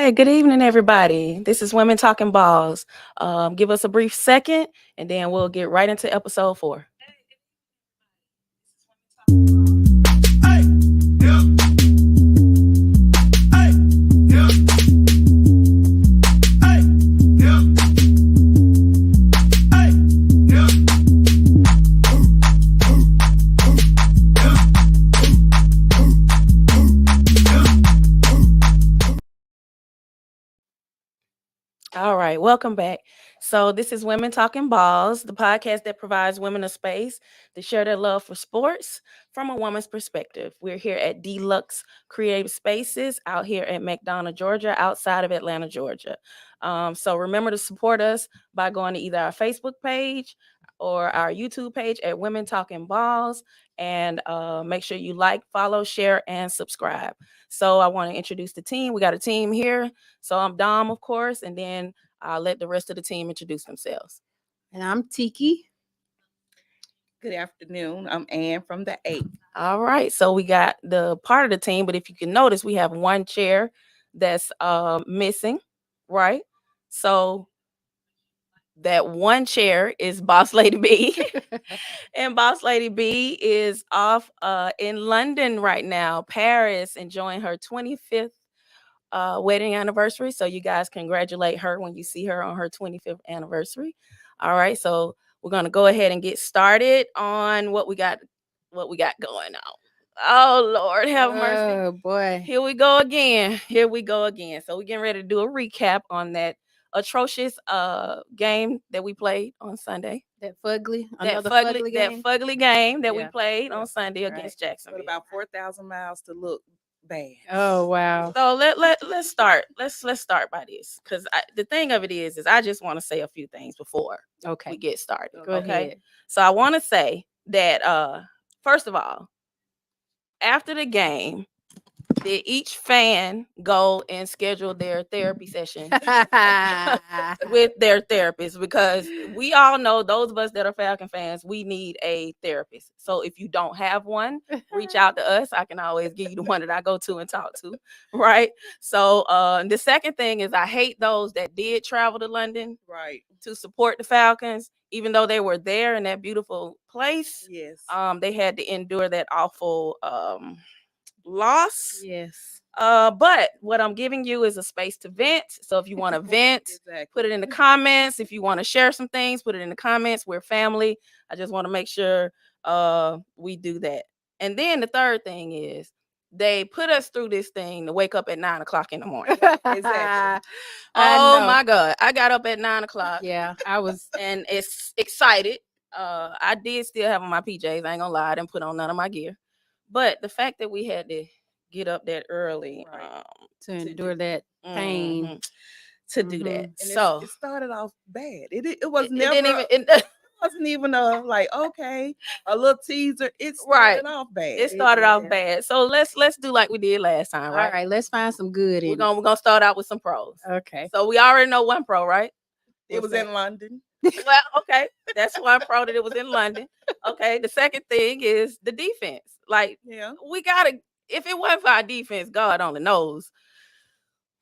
right, good evening, everybody. This is Women Talking Balls. Give us a brief second, and then we'll get right into episode 4. All right, welcome back. So, this is Women Talking Balls, the podcast that provides women a space to share their love for sports from a woman's perspective. We're here at Deluxe Creative Spaces out here at McDonough, Georgia, outside of Atlanta, Georgia. So, remember to support us by going to either our Facebook page or our YouTube page at Women Talking Balls. And make sure you like, follow, share, and subscribe. So, I want to introduce the team. We got a team here. So I'm Dom, of course, and then I'll let the rest of the team introduce themselves. And I'm Tiki. Good afternoon. I'm Ann from the 8th. All right. So we got the part of the team, but if you can notice, we have one chair that's missing, right? So that one chair is Boss Lady B. And Boss Lady B is off in London right now, Paris, enjoying her 25th wedding anniversary. So you guys congratulate her when you see her on her 25th anniversary. All right, so we're gonna go ahead and get started on what we got going on. Oh Lord, have mercy. Oh boy. Here we go again. So we're getting ready to do a recap on that atrocious game that we played on Sunday. That fugly game that we Yeah. played on Sunday Right. against But Jacksonville. about 4,000 miles to look bad. Oh wow. So let's start. Let's start by this, because the thing of it is I just want to say a few things before we Okay. get started. Go okay. ahead. So I want to say that first of all, after the game, did each fan go and schedule their therapy session with their therapist? Because we all know, those of us that are Falcon fans, we need a therapist. So if you don't have one, reach out to us. I can always give you the one that I go to and talk to, right? So the second thing is, I hate those that did travel to London Right. to support the Falcons, even though they were there in that beautiful place. Yes. They had to endure that awful loss. Yes. But what I'm giving you is a space to vent. So if you want to vent, Exactly. put it in the comments. If you want to share some things, put it in the comments. We're family. I just want to make sure we do that. And then the third thing is, they put us through this thing to wake up at 9:00 in the morning. Exactly. Oh my God. I got up at 9:00 Yeah, I was. and it's excited. I did still have on my PJs. I ain't gonna lie, I didn't put on none of my gear. But the fact that we had to get up that early Right. To endure that pain. mhm, to do that. Mhm. And So it started off bad. It was it never. didn't even It wasn't even a okay, a little teaser. It started off bad. it started off Yeah. bad. So let's do like we did last time, All right? right, let's find some good We're in gonna start out with some pros. it. Okay. So we already know one pro, right? It was What's in London. Well, okay, that's one pro, that it was in London. Okay, the second thing is the defense. Like, Yeah. we gotta. If it wasn't for our defense, God only knows.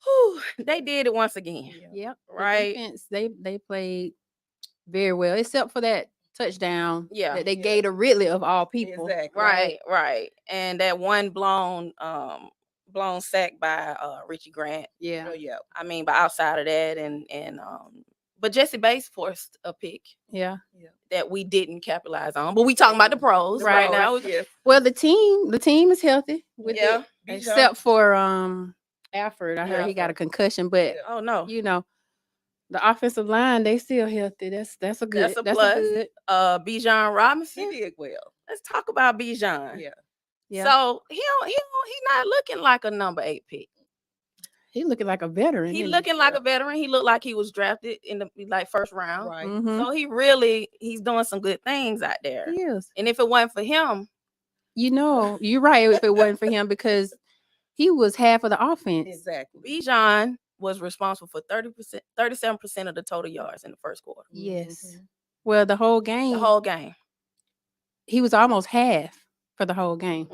Whew, they did it once again. Yep. Right. The defense, they played very well, except for that touchdown. Yeah. That they Yeah. gave to Ridley of all people. Exactly. Right. And that one blown sack by Richie Grant. Yeah. Oh yeah. I mean, but outside of that, but Jesse Bates forced a pick Yeah. that we didn't capitalize on. But we talking about the pros Right. right now. Yes. Well, the team is healthy with Yeah. it, Bijan. except for Alfred. I heard he got a Alfred. concussion, but Oh no. you know, the offensive line, they still healthy. That's a good. That's a plus. Bijan Robinson. He did well. Let's talk about Bijan. Yeah. Yeah. So he not looking like a number 8 pick. He looking like a veteran. He isn't looking like a veteran. He looked like he was drafted in the first round. Right. Mhm. So he's doing some good things out there. He is. And if it wasn't for him, You know, you're right. If it wasn't for him, because he was half of the offense. Exactly. Bijan was responsible for 37% of the total yards in the first quarter. Yes. Mhm. Well, the whole game, The whole game. he was almost half for the whole game.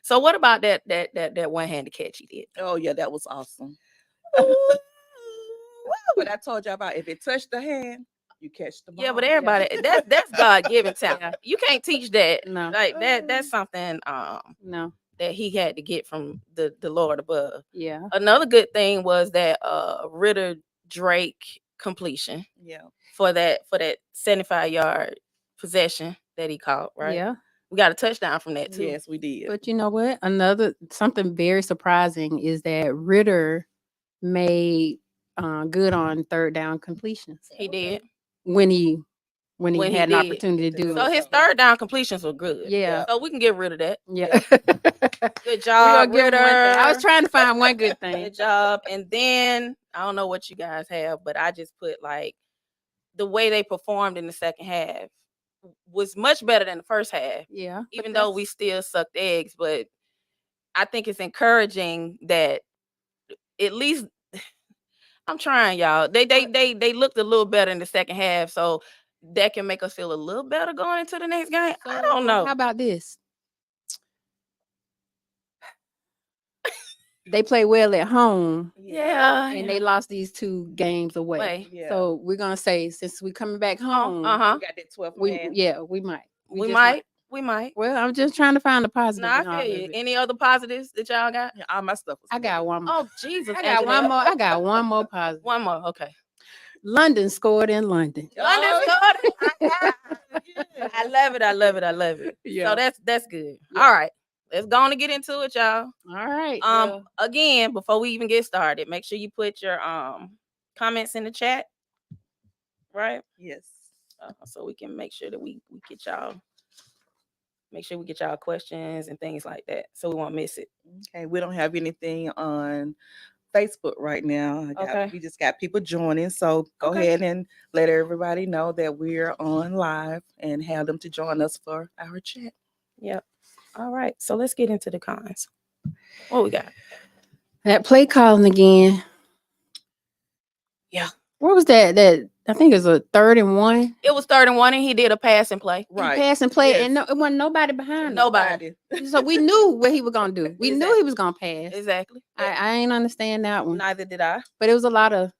So what about that one-handed catch he did? Oh yeah, that was awesome. But I told you about if it touched the hand, you catch the ball. Yeah, but everybody that's God-given talent. Yeah. You can't teach that. No. Like that's something No. that he had to get from the Lord above. Yeah. Another good thing was that Ritter Drake completion Yeah. for that 75-yard possession that he caught, right? Yeah. We got a touchdown from that too. Yes, we did. But you know what? Something very surprising is that Ritter made good on third down completions He did. when he When he had an did. opportunity to do So it. his third down completions were good. Yeah. So we can get rid of that. Yeah. Good We job, gonna give him one thing. I was Ritter. trying to find one good thing. Good job. And then I don't know what you guys have, but I just put like the way they performed in the second half was much better than the first half. Yeah. but Even though we still sucked eggs, but I think it's encouraging that at least I'm trying, y'all. They looked a little better in the second half, so that can make us feel a little better going into the next game. I don't know. How about this? They play well at home, Yeah. and they lost these 2 games away. Way. Yeah. So we're gonna say since we coming back home, We got that 12 man. we might. We just might. We might. Well, I'm just trying to find the positive. No, I in all feel of you. it. Any other positives that y'all got? Yeah, all my stuff was I got one more. Oh, Jesus. I got one Anjanette. more. I got one more positive. One more. Okay. London scored in London. London Oh, scored. I love it. I love it. I love it. Yeah. So that's good. Yeah. All right. Let's go on and get into it, y'all. All right. Again, before we even get started, make sure you put your comments in the chat. Right? Yes. So we can make sure that we get y'all. Make sure we get y'all questions and things like that, so we won't miss it. Okay, we don't have anything on Facebook right now. Okay. We just got people joining, so go Okay. ahead and let everybody know that we're on live and have them to join us for our chat. Yep. All right. So let's get into the cons. What we got? That play calling again. Yeah. What was that? That I think it was a 3rd and 1. It was 3rd and 1, and he did a pass and play. He passed and played, and Yes. it wasn't nobody behind him. Nobody. So we knew what he was gonna do. We knew he was gonna pass. Exactly. I ain't understand that one. Neither did I. But it was a lot of,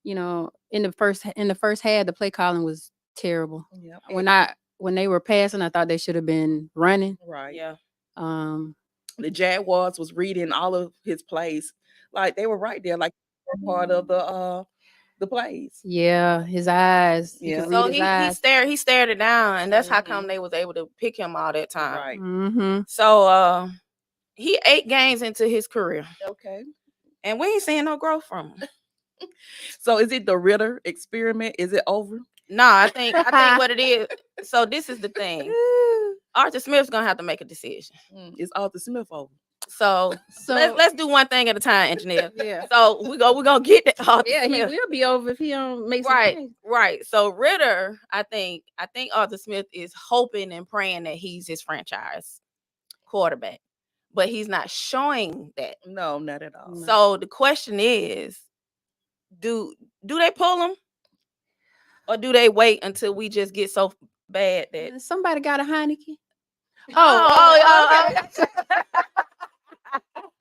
in the first half, the play calling was terrible. Yeah. When they were passing, I thought they should have been running. Right. Yeah. The Jaguars was reading all of his plays, like they were right there, like part of the plays. Yeah, his eyes. You Yeah. could So read his eyes. he stared it down, and that's how Mhm. come they was able to pick him all that time. Right. Mm-hmm. So he 8 games into his career, Okay. and we ain't seeing no growth from him. So is it the Ritter experiment? Is it over? No, I think what it is. So this is the thing. Arthur Smith's gonna have to make a decision. Is Arthur Smith over? So So let's do one thing at a time, engineer. yeah, So we're gonna get that Arthur yeah, he Smith. will be over if he don't make some Right, change. right. So Ritter, I think Arthur Smith is hoping and praying that he's his franchise quarterback, but he's not showing that. No, not at all. No. So the question is, do they pull him, or do they wait until we just get so bad that? Somebody got a Heineke. Oh,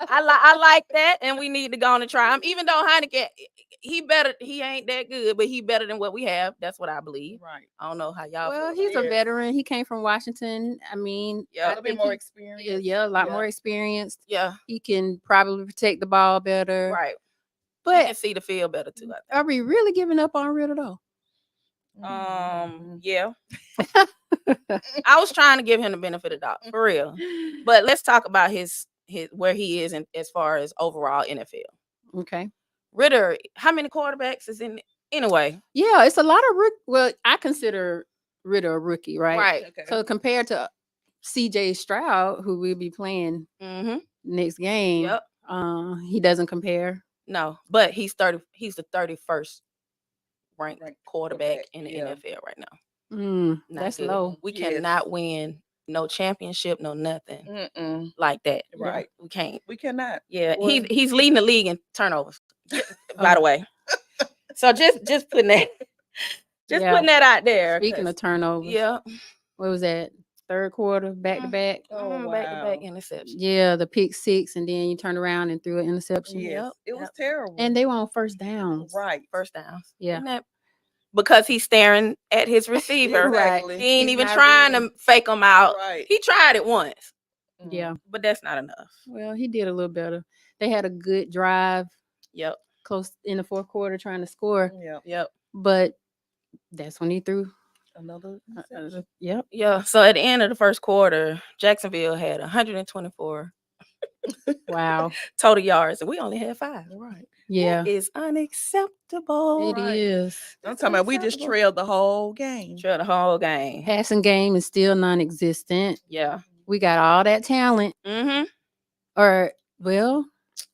I like that, and we need to go on and try him. Even though Heineken, he ain't that good, but he better than what we have. That's what I believe. Right. I don't know how y'all. Well, feel he's a about that. veteran. He came from Washington. I mean, Yeah. A I little bit think more he- experience. yeah, a lot Yeah. more experienced. Yeah, He can probably protect the ball better. right. But But can see the field better too. I think. are we really giving up on Ritter though? Yeah. I was trying to give him the benefit of the doubt for real, but let's talk about his where he is in as far as overall NFL. Okay. Ritter, how many quarterbacks is in anyway? Yeah, it's a lot of well, I consider Ritter a rookie, right? Right. Okay. So compared to CJ Stroud, who we'll be playing Mm-hmm. next game, Yep. he doesn't compare. No, but he's the 31st ranked Ranked quarterback quarterback, in the yeah. NFL right now. Mm, Not that's good. low. We Yes. cannot win no championship, no nothing Mm-mm. like that. Right. We can't. We cannot. Yeah, Well- he's leading the league in turnovers. By the way, so just putting that, Yeah. putting that out there. Speaking of 'cause- turnovers, yeah, what was that? third quarter, back to Mm. back. Oh, Back-to-back wow. interception. Yeah, the pick six, and then you turn around and threw an interception. Yes, Yep, it was yep. terrible. And they were on first downs. right. First downs. Yeah. Isn't that because he's staring at his receiver. Right. Exactly. He ain't He's even not trying reading. to fake him out. Right. He tried it once, Yeah. but that's not enough. Well, he did a little better. They had a good drive Yep. close in the fourth quarter trying to score, Yeah. Yep. but that's when he threw. Another. interception. Yep. Yeah. So at the end of the first quarter, Jacksonville had 124 Wow. total yards, and we only had 5. Right. Yeah. That is unacceptable. It Right. is. I'm That's talking about we just unacceptable. trailed the whole game. Trail the whole game. Passing game is still non-existent. Yeah. We got all that talent, Mm-hmm. or well,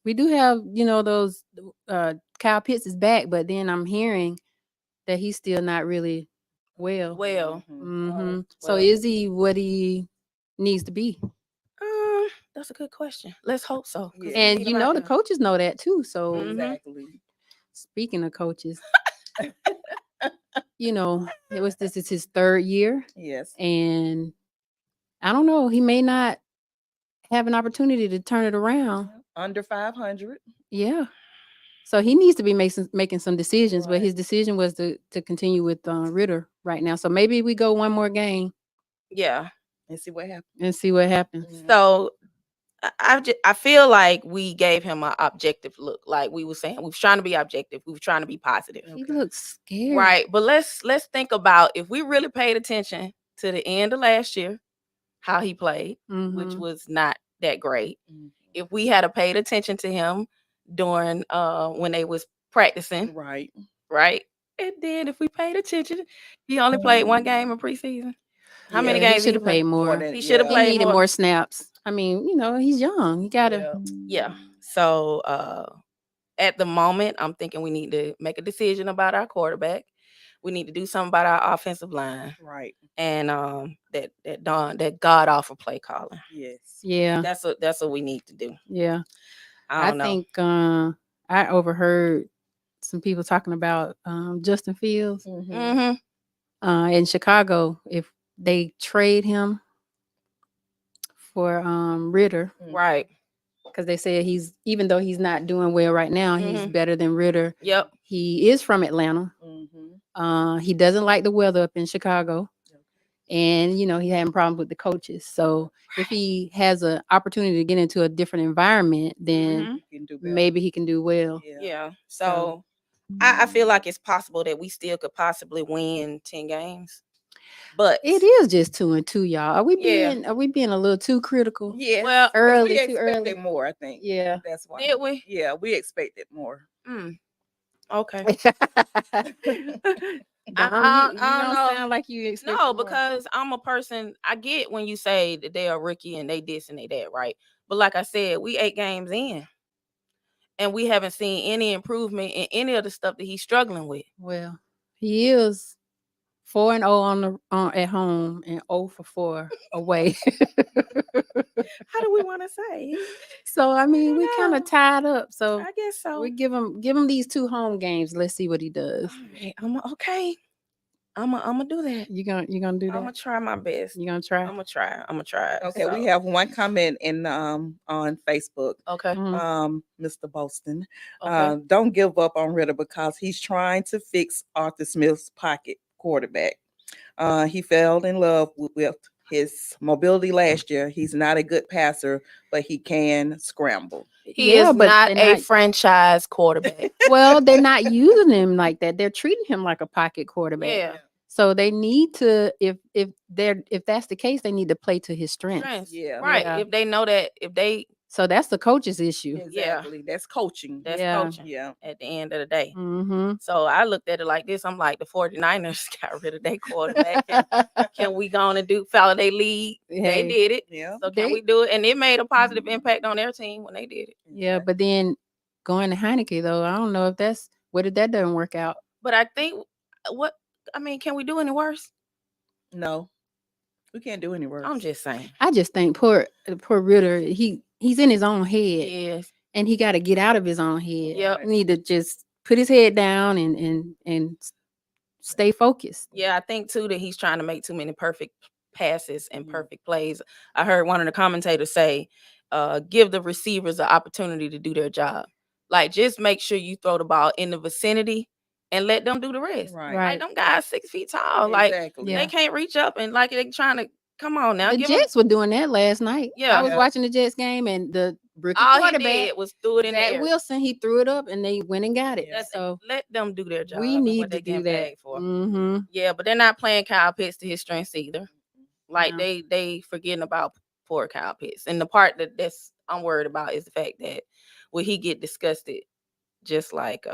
we do have those. Kyle Pitts is back, but then I'm hearing that he's still not really well. Well, Mm-hmm. So well. is he what he needs to be? That's a good question. Let's hope so. 'cause Yeah. we And need the him out there. coaches know that too. So Mhm. Exactly. speaking of coaches, this is his third year, Yes. and I don't know, he may not have an opportunity to turn it around. Under 500. Yeah. So he needs to be making some decisions, but Right. his decision was to continue with Ritter right now. So maybe we go one more game Yeah. And see what happens. and see what happens. So I feel like we gave him an objective look. Like we were saying, we was trying to be objective. We were trying to be positive. He Okay. looks scared. Right. But let's think about if we really paid attention to the end of last year, how he played, which Mhm. was not that great. Mhm. If we had paid attention to him during when they was practicing, Right. right? And then if we paid attention, he only played one game in preseason. How many Yeah, games he did should have play? played more. than- He should have yeah. He played needed more. more snaps. I mean, he's young. He gotta. Yeah. So at the moment, I'm thinking we need to make a decision about our quarterback. We need to do something about our offensive line Right. and that god awful play calling. Yes. Yeah. That's what we need to do. Yeah. I don't know. think I overheard some people talking about Justin Fields Mhm. Mm-hmm. in Chicago. If they trade him for Ritter, Right. because they said even though he's not doing well right now, he's Mhm. better than Ritter. Yep. He is from Atlanta. Mhm. He doesn't like the weather up in Chicago. And he having problems with the coaches. So if he has an opportunity to get into a different environment, then Mhm. You can do better. maybe he can do well. Yeah. So- So I feel like it's possible that we still could possibly win 10 games. But It is just 2-2, y'all. Are we Yeah. being a little too critical? Yes. Well, Early, we too early. expected more, I think. Yeah. That's why. did we? Yeah, we expected more. Okay. Dom, you I don't don't know. sound like you expect No, because I'm a person. I get when you say that they are rookie and they this and they that, right? But like I said, we 8 games in, and we haven't seen any improvement in any of the stuff that he's struggling with. Well, he is 4-0 at home and 0-4 away. How do we want to say? So I mean, we kind know. of tied up. So I guess so. we give him these 2 home games. Let's see what he does. Alright, okay. I'm gonna do that. You gonna do I'm gonna that? try my best. You gonna try? I'm gonna try. Okay, we So, have one comment in on Facebook. okay. Mhm. Mr. Boston. Okay. Don't give up on Ritter because he's trying to fix Arthur Smith's pocket quarterback. He fell in love with his mobility last year. He's not a good passer, but he can scramble. He Yeah, is but not they're a not- franchise quarterback. Well, they're not using him like that. They're treating him like a pocket quarterback. Yeah. So they need to, if that's the case, they need to play to his strengths. Strengths. Yeah. Right. Yeah. If they know that, So that's the coach's issue. Exactly. That's coaching. that's Yeah. coaching Yeah. at the end of the day. Mm-hmm. So I looked at it like this. I'm like, the 49ers got rid of their quarterback. Can we go on and follow their lead? Hey. They did it. Yeah. So can They- we do it? And it made a positive impact on their team when they did it. Yeah, but then going to Heineke though, I don't know if what if that doesn't work out. But I think can we do any worse? No, we can't do any worse. I'm just saying. I just think poor Ritter, he's in his own head, Yes. and he got to get out of his own head. Yep. He need to just put his head down and stay focused. Yeah, I think too that he's trying to make too many perfect passes and Mhm. perfect plays. I heard one of the commentators say, give the receivers an opportunity to do their job. Like, just make sure you throw the ball in the vicinity and let them do the rest. Right. Like, Right. them guys 6 feet tall. Like, Exactly. Yeah. they can't reach up and like they trying to come on now. The Give 'em- Jets were doing that last night. Yeah. I was Yeah. watching the Jets game, and the rookie all he quarterback, did was threw it in the Zach air. Wilson, he threw it up, and they went and got it. Yeah. So Let them do their job. we and need what to they do getting that. paid for. Mm-hmm. Yeah, but they're not playing Kyle Pitts to his strengths either. Like No. they forgetting about poor Kyle Pitts. And the part that's I'm worried about is the fact that will he get disgusted just like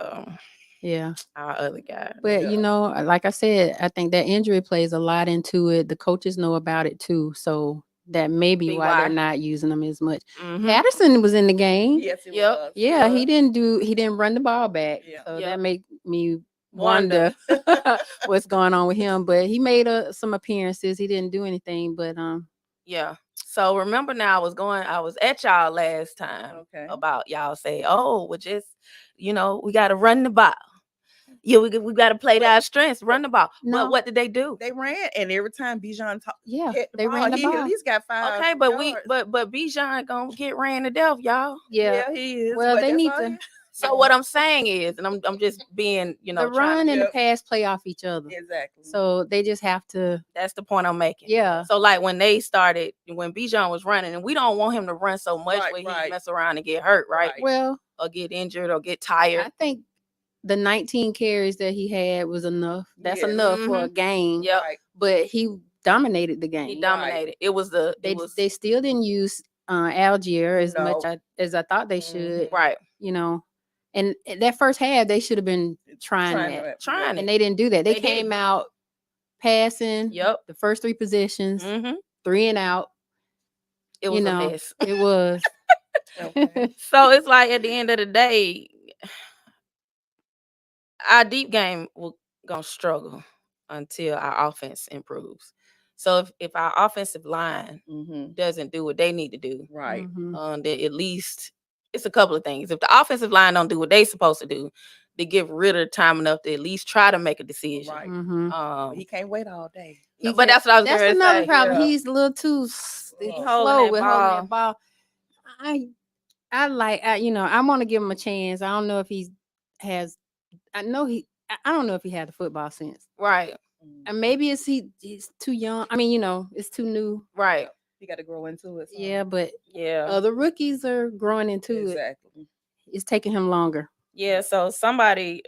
Yeah. our other guy. But Yeah. like I said, I think that injury plays a lot into it. The coaches know about it too, so that may be Be why they're why. not using them as much. Mhm. Patterson was in the game. Yes, it Yep. was. Yeah, was. he didn't run the ball back. Yeah. So Yep. that made me Wonder. wonder what's going on with him. But he made some appearances. He didn't do anything, but Yeah. So remember now I was at y'all last time Okay. about y'all say, oh, well just, we got to run the ball. Yeah, we got to play to our strengths, run the ball. No. But what did they do? They ran, and every time Bijan yeah, hit the they ball, ran the he at ball. least got 5. Okay, but yards. but Bijan gonna get ran to death, y'all. Yeah. he is. Well, but they that's need all to- he- So what I'm saying is, and I'm just being, The trying run to, and the Yep. pass play off each other. Exactly. So they just have to. that's the point I'm making. Yeah. So like when Bijan was running, and we don't want him to run so much Right, where he right. mess around and get hurt, right? Right. Well, Or get injured or get tired. I think the 19 carries that he had was enough. That's Yes. enough for a game. Yep. Right. But he dominated the game. He dominated. It was They still didn't use Algier as No. much as I thought they Mhm. should. right. And that first half they should have been trying that, Trying and they didn't do that. They They came didn't. out passing. Yep. The first 3 possessions, hmm 3 and out. It was a mess. It was. Okay. So it's like at the end of the day, our deep game will gonna struggle until our offense improves. So if our offensive line Mm-hmm. doesn't do what they need to do, Right. Mhm. then at least it's a couple of things. If the offensive line don't do what they supposed to do, they give Ritter time enough to at least try to make a decision. Right. Mhm. He can't wait all day. But that's what I was That's going to another say. problem. Yeah. He's a little too He holding slow that with holding ball. that ball. I want to give him a chance. I don't know if he has. I don't know if he had the football sense. Right, And maybe he's too young. I mean, it's too new. right. He got to grow into it. Yeah, but Yeah. other rookies are growing into it. Exactly. It's taking him longer. Yeah, so somebody,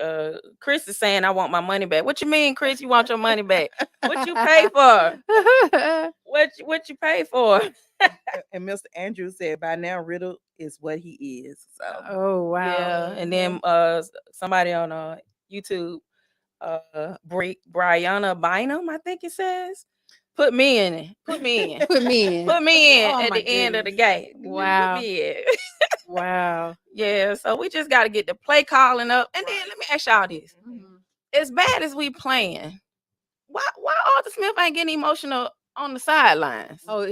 Chris is saying, I want my money back. What you mean, Chris? You want your money back? What you pay for? What you pay for? And Mr. Andrews said by now Riddle is what he is. So Oh wow. Yeah, and then somebody on YouTube, Brianna Bynum, I think it says, put me in it. Put me in. Put me in. Put me in Oh, at my the end of the goodness. game. Wow. Put me in. Wow. Yeah, so we just got to get the play calling up. And then let me ask y'all this. Mhm. As bad as we playing, why Arthur Smith ain't getting emotional on the sidelines? Oh,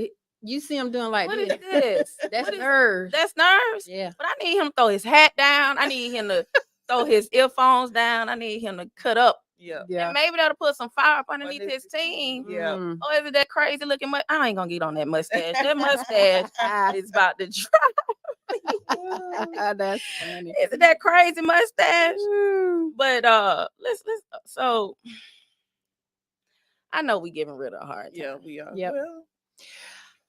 you see him doing like What is this. this? That's What is- nerves. That's nerves. Yeah. But I need him to throw his hat down. I need him to throw his earphones down. I need him to cut up. yeah. Yeah. And maybe that'll put some fire up underneath Underneath his team. Yeah. Mm. Or is it that crazy looking I ain't gonna get on that mustache. That mustache is about to drop. That's funny. Is it that crazy mustache? But let's so I know we giving Ritter a hard time. Yeah, we are. Yep. Well,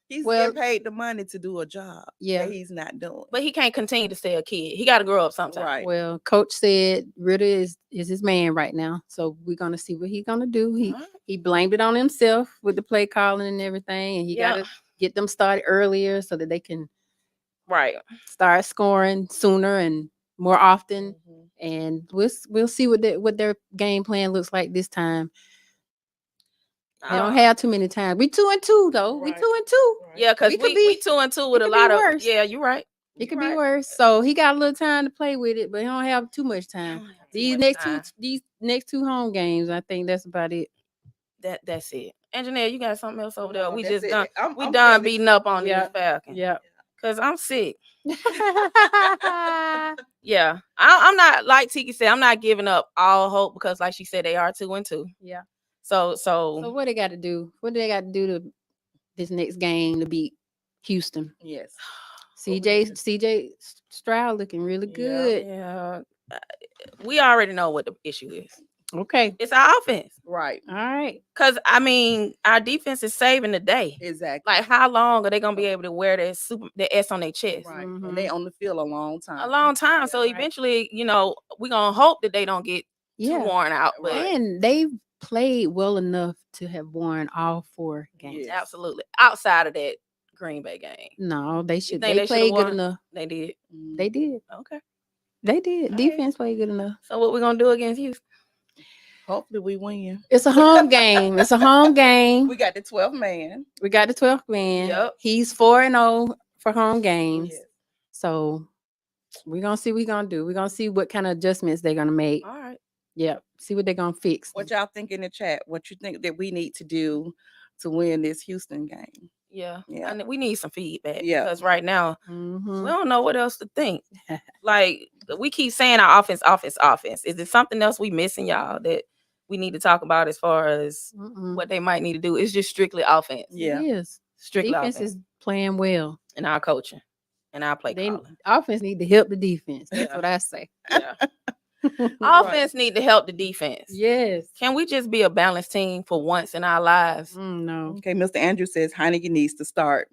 he's Well- getting paid the money to do a job Yeah. that he's not doing. But he can't continue to stay a kid. He gotta grow up sometime. Right. Well, coach said Ritter is his man right now. So we're gonna see what he's gonna do. Alright. He blamed it on himself with the play calling and everything. And he Yeah. gotta get them started earlier so that they can Right. start scoring sooner and more often. Mhm. And we'll see what their game plan looks like this time. They don't have too many times. We 2-2 though. We Right. 2-2. Right. Yeah, because We could we be- 2-2 with it a could be lot of worse. yeah, you're right. It could You're be right. worse. So he got a little time to play with it, but he don't have too much time. These next two home games, I think that's about it. That's it. Engineer, you got something else over there? No, We that's just it. done. I'm We done finished. beating up on Yeah. these Falcons. Yeah. Cause I'm sick. Yeah, I'm not like Tiki said. I'm not giving up all hope because, like she said, they are 2-2. Yeah. So So what they got to do? What do they got to do to this next game to beat Houston. Yes. CJ Stroud looking really Yeah. good. Yeah, uh, we already know what the issue is. Okay. It's our offense. Right. All right. Cause I mean, our defense is saving the day. Exactly. Like, how long are they gonna be able to wear the S on their chest? Right. Mhm. And they on the field a long time. A long time. Yeah, So right. eventually, we're gonna hope that they don't get too Yeah. worn out. But Right. And they've played well enough to have won all 4 games. Yes. absolutely, outside of that Green Bay game, No, they should. think They they shoulda played good won? enough. they did. Mhm. They did. Okay. They did. All right. Defense played good enough. So what we gonna do against Houston? Hopefully we win. It's a home game. It's a home game. We got the 12th man. We got the 12th man. Yep. He's 4-0 for home games. Yes. So we're gonna see what we're gonna do. We're gonna see what kind of adjustments they're gonna make. All right. Yep. See what they're gonna fix. What y'all think in the chat? What you think that we need to do to win this Houston game? Yeah. Yeah. And we need some feedback. Yeah. Because right now we Mhm. don't know what else to think. Like, we keep saying our offense. Is there something else we missing, y'all, that we need to talk about as far as Mm-mm. what they might need to do? It's just strictly offense. Yeah. It is. Strictly Defense offense. is playing well. And our coaching. And our play They calling. offense need to help the defense. That's Yeah. what I say. Yeah. Right. Offense need to help the defense. Yes. Can we just be a balanced team for once in our lives? No. Okay, Mr. Andrew says Heineke needs to start.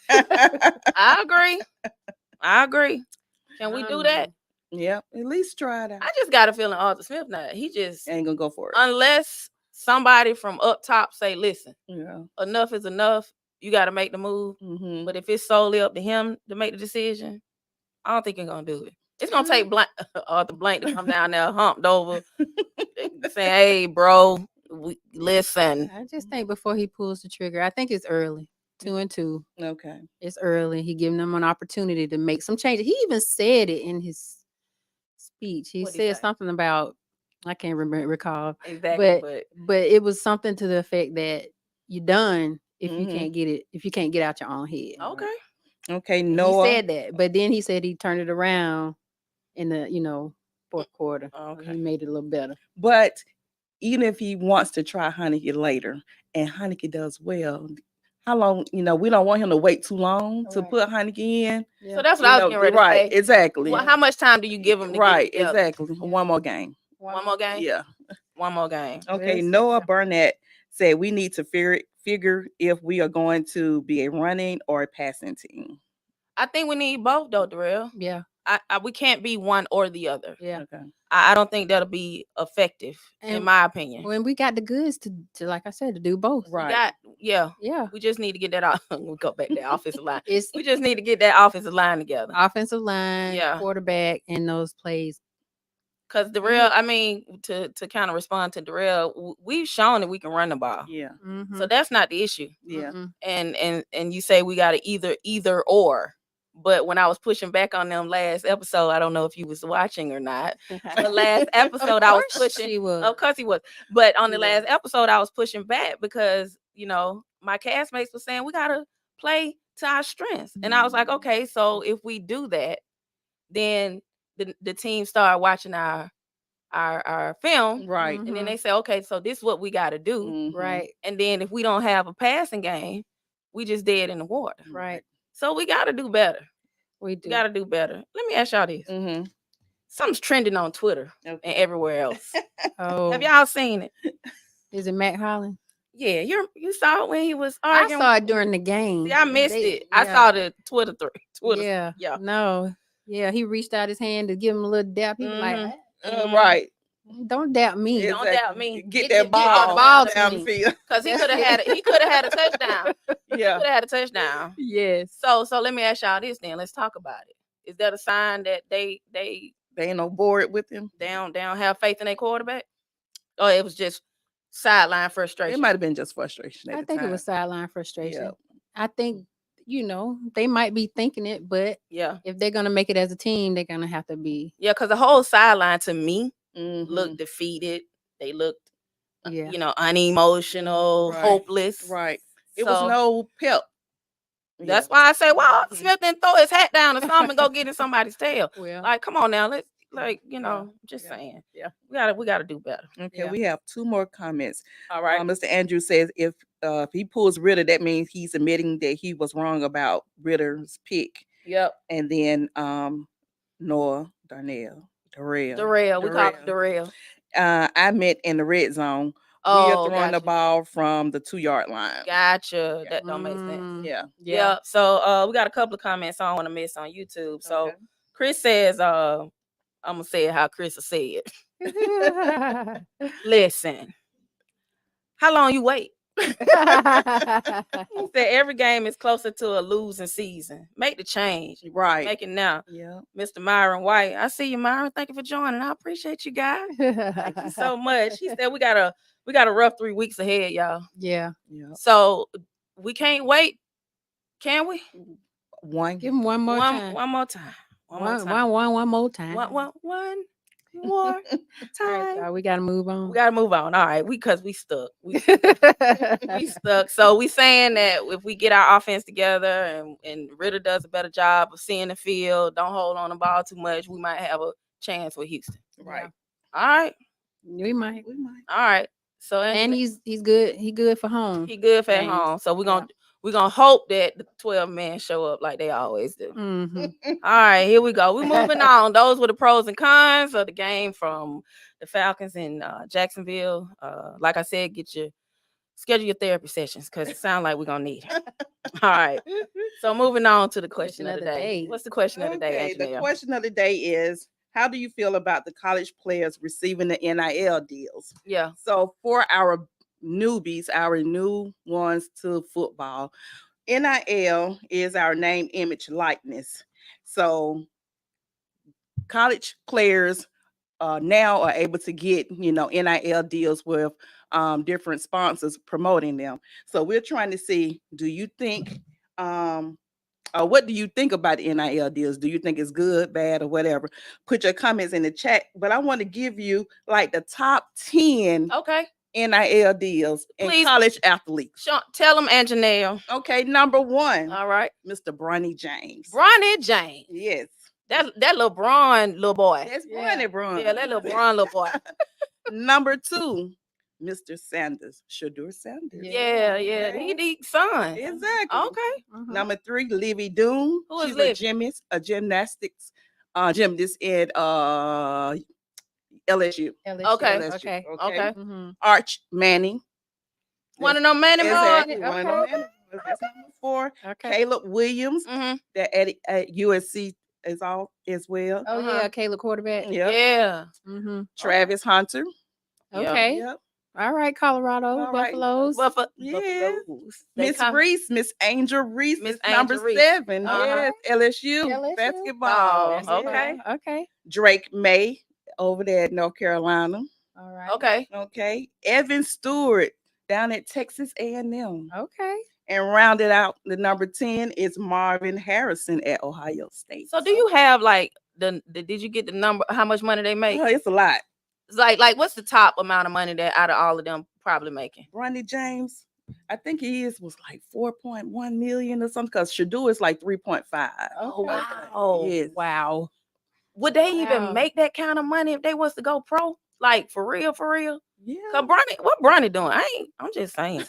I agree. Can we I do don't that? Yep, at least try it out. I just got a feeling Arthur Smith now. He just, Ain't gonna go for it. unless somebody from up top say, listen, Yeah. enough is enough. You got to make the move. Mm-hmm. But if it's solely up to him to make the decision, I don't think he's gonna do it. It's gonna take Arthur Blank to come down there humped over, saying, "Hey, bro, listen." I just think before he pulls the trigger, I think it's early. 2-2. Okay. It's early. He giving them an opportunity to make some changes. He even said it in his speech. He What'd he said say? something about I can't recall, Exactly, but it was something to the effect that you're done if you Mhm. can't get it, if you can't get out your own head. okay. Okay, And Noah. He said that, but then he said he turned it around in the fourth quarter. So Okay. He made it a little better. But even if he wants to try Heineke later, and Heineke does well, how long? We don't want him to wait too long to Right. put Heineke in. So that's what I was getting ready to right, say. exactly. Well, how much time do you give him to Right, get it together? exactly. One more game. One more game. Yeah. One more game. Okay, Yes. Noah Burnett said we need to figure if we are going to be a running or a passing team. I think we need both, though, Darrell. Yeah, We can't be one or the other. yeah. Okay. I don't think that'll be effective, in And my opinion. When we got the goods to like I said, to do both. Right. Yeah. Yeah. We just need to get that off. We'll go back to the offensive line. It's We just need to get that offensive line together. offensive line, Yeah. quarterback, and those plays. Because Darrell, I mean, to kind of respond to Darrell, we've shown that we can run the ball. Yeah. Mhm. So that's not the issue. Yeah. Mm-mm. And you say we got to either or. But when I was pushing back on them last episode, I don't know if you was watching or not. The last episode I was Of course pushing. she was. Of course he was. But on the He last episode, I was pushing back because, my castmates were saying we gotta play to our strengths. And I was like, okay, so if we do that, then the team started watching our film. Right. And then they say, okay, so this is what we gotta do. Mhm. Right, And then if we don't have a passing game, we just dead in the water. right. So we gotta do better. We We do. gotta do better. Let me ask y'all this. Mhm. Something's trending on Twitter and Okay. everywhere else. Oh, Have y'all seen it? is it Matt Holland? Yeah, you saw it when he was I arguing. saw it during the game. See, I missed They- it. I yeah. saw the Twitter Twitter. Yeah. Yeah. No. Yeah, he reached out his hand to give him a little dap. He was like, Mhm. Right. "Don't dap me." Don't doubt me. Get Get that the ball, ball to down the me. field. Because he could have had a touchdown. Yeah. Could have had a touchdown. Yes. So let me ask y'all this then. Let's talk about it. Is that a sign that they They ain't on board with him. don't have faith in their quarterback? Or it was just sideline It frustration? might have been just frustration at I the think time. it was sideline frustration. Yeah. I think, they might be thinking it, but Yeah. if they're gonna make it as a team, they're gonna have to be. Yeah, because the whole sideline to me Mhm. looked defeated. They looked, Yeah. unemotional, Right. hopeless. Right. It was So- no pep. That's why I say, well, Mhm. Smith didn't throw his hat down or something and go get in somebody's tail. Well, Like, come on now, let's just Yeah. saying. Yeah. We gotta do better. Okay, Yeah. we have two more comments. All right. Mr. Andrew says if if he pulls Ritter, that means he's admitting that he was wrong about Ritter's pick. Yep. And then Noah Darrell. Darrell. We call him Darrell. I meant in the red zone. We Oh, are throwing the gotcha. ball from the 2-yard line. Gotcha. Yeah. That don't make sense. Mm, Yeah. Yeah. So we got a couple of comments I don't want to miss on YouTube. So Okay. Chris says, I'm gonna say it how Chris will say it. Listen, how long you wait? He said every game is closer to a losing season. Make the change. Right. Make it now. Yeah. Mr. Myron White. I see you, Myron. Thank you for joining. I appreciate you guys. Thank you so much. He said we got a rough 3 weeks ahead, y'all. Yeah. Yeah. So we can't wait. Can we? One. Give him one more time. One more time. One more time. One more time. One more All right, time. y'all, we gotta move on. We gotta move on. All right, because we stuck. We stuck. So we saying that if we get our offense together and Ritter does a better job of seeing the field, don't hold on the ball too much, we might have a chance with Houston. Right. All right. We might. All right. So And he's good. He good for home. he good for at games. home. So we're gonna hope that the 12 men show up like they always do. Mhm. All right, here we go. We're moving on. Those were the pros and cons of the game from the Falcons in Jacksonville. Like I said, schedule your therapy sessions because it sounds like we're gonna need it. All right. So moving on to the question of the day. What's the question of the day, The Anjanelle? question of the day is, how do you feel about the college players receiving the NIL deals? Yeah. So for our newbies, our new ones to football, NIL is our name, image, likeness. So college players now are able to get, NIL deals with different sponsors promoting them. So we're trying to see, do you think, what do you think about the NIL deals? Do you think it's good, bad, or whatever? Put your comments in the chat. But I want to give you like the top 10 Okay. NIL deals in Please. college athletes. Tell them, Anjanelle. Okay, number 1, All right. Mr. Bronny James. Bronny James. Yes. That LeBron little boy. That's Yeah. Bronny Bron. Yeah, that LeBron little boy. Number 2, Mr. Sanders. Shadur Sanders. Yeah. He son. Exactly. Okay. Mhm. Number 3, Livy Doom. Who is She's Livy? a gymnast at LSU. Okay. LSU, Okay. Okay. Mhm. Arch Manning. One of them man and Exactly. Okay. One of them. That's number 4. Okay. Caleb Williams, Mm-hmm. that at USC is all as well. Oh Uh-huh. yeah, Caleb quarterback. Yep. Yeah. Mm-hmm. Travis Hunter. Yeah. Okay. Yep. All right, Colorado All right. Buffaloes. Yeah. They Miss come- Reese, Miss Angel Reese, Miss is number Angel Reese. 7. Uh-huh. Yes, LSU, LSU? basketball. Oh, Yeah. okay. Okay. Drake May over there at North Carolina. All right. Okay. Okay. Evan Stewart down at Texas A&M. Okay. And rounded out the number 10 is Marvin Harrison at Ohio State. So do you have like did you get the number how much money they make? It's a lot. It's like what's the top amount of money that out of all of them probably making? Bronny James, I think was like 4.1 million or something, because Shadur is like 3.5. Oh wow. Yes. Wow. Would they Wow. even make that kind of money if they was to go pro? Like for real? Yeah. Cause what Bronny doing? I'm just saying.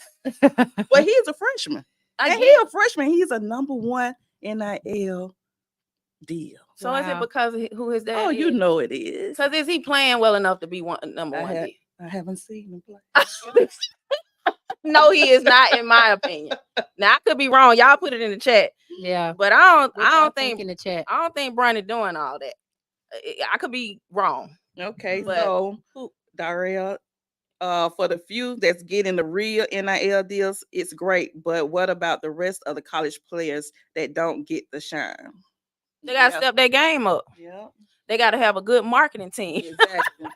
Well, he's a freshman. I And get- he's a freshman. He's a number 1 NIL deal. so is it Wow. because of who his dad Oh, you is? know it is. Cause is he playing well enough to be number I one? had- deal? I haven't seen him play. No, he is not, in my opinion. Now I could be wrong. Y'all put it in the chat, Yeah. but I What y'all don't think in the chat. I don't think Bronny doing all that. I could be wrong. Okay, But so Darrell, for the few that's getting the real NIL deals, it's great. But what about the rest of the college players that don't get the shine? They gotta Yeah. step their game up. Yeah, They gotta have a good marketing team. exactly.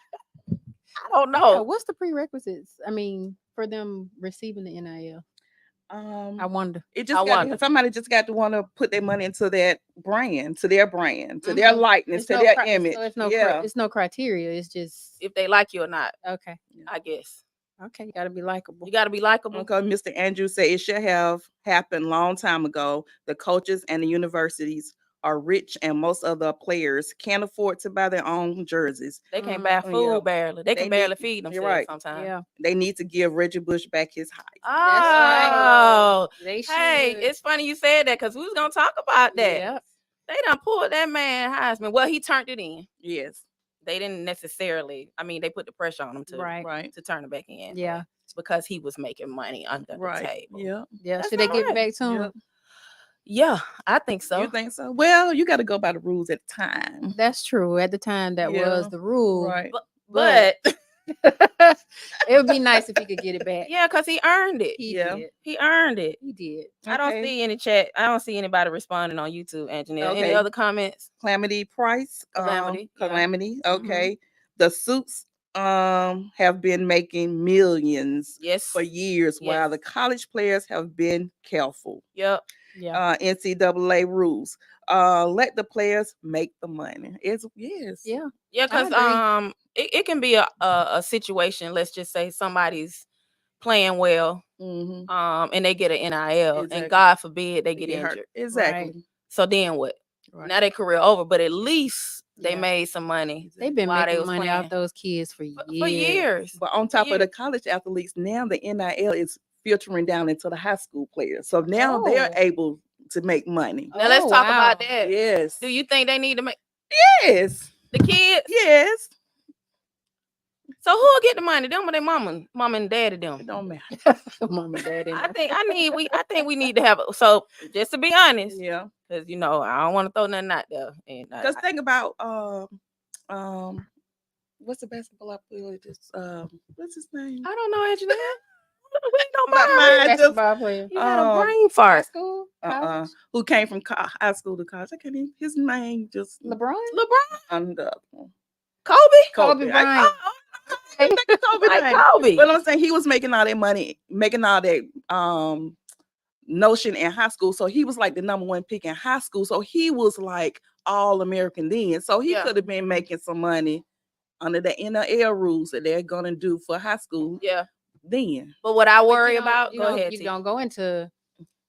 I don't Yeah, know. what's the prerequisites? I mean, for them receiving the NIL. I wonder. It I just wonder. somebody just got to want to put their money into that brand, to their brand, to their Mhm. likeness, to no their cri- image. So it's no, yeah, it's no criteria. It's just If they like you or not, okay. I guess. Okay, you gotta be likable. You gotta be likable. because Mr. Andrews said it should have happened long time ago. The coaches and the universities are rich, and most of the players can't afford to buy their own jerseys. They can't buy Oh, food yeah. barely. They They can barely need- feed you're themselves right. sometimes. Yeah. They need to give Reggie Bush back his height. Oh, They hey, should. it's funny you said that because we was gonna talk about that. Yep. They done pulled that man Heisman. Well, he turned it in. Yes, They didn't necessarily. I mean, they put the pressure on him to Right. to turn it back in. but Yeah. it's because he was making money under right. the table. Yeah. Yeah. That's Should they not give right. it back to him? Yep. Yeah, I think so. You think so? Well, you got to go by the rules at the time. That's true. At the time, that Yeah, was the rule. Right. But It would be nice if he could get it back. yeah, because he earned it. He Yeah. did. He earned it. He did. I don't Okay. see any chat. I don't see anybody responding on YouTube, Anjanelle. Any Okay. other comments? Calamity Price. Calamity, yeah. Calamity. Okay. The suits have been making millions Yes. for years, while Yes. the college players have been careful. Yep. Yeah. NCAA rules. Let the players make the money. It's yes. Yeah. Yeah, I because agree. it can be a situation. Let's just say somebody's playing well, Mm-hmm. and they get an NIL, Exactly. and God forbid they get hurt. injured. Exactly. So then what? Right. Now their career over, but at least they Yeah. made some money They've been while they making was money playing. out those kids for for years. years. But on top of years. the college athletes, now the NIL is filtering down into the high school players. So now they're Oh. able to make money. Now let's Oh, talk about wow. that. Yes. Do you think they need to make Yes. the kids? Yes. So who'll get the money? Them or their mama and daddy It them? don't matter. Mom and dad. I think we need to have so just to be honest, Yeah. because I don't want to throw nothing out there. And Because think about what's the basketball player? Just what's his name? I don't know, Anjanelle. We don't My mind. mind just Basketball player. You had a um, brain High fart. school. uh-uh. Who came from high school to college? I can't even his name just LeBron. LeBron, under Kobe, Kobe I- Bryant. I think it's Kobe like name. Kobe. But I'm saying he was making all that money, making all that notion in high school. So he was like the number one pick in high school. So he was like all American then. So he Yeah. could have been making some money under the NIL rules that they're gonna do for high school Yeah, then. but what I But worry you don't- about, you go don't- ahead. You T. don't go into.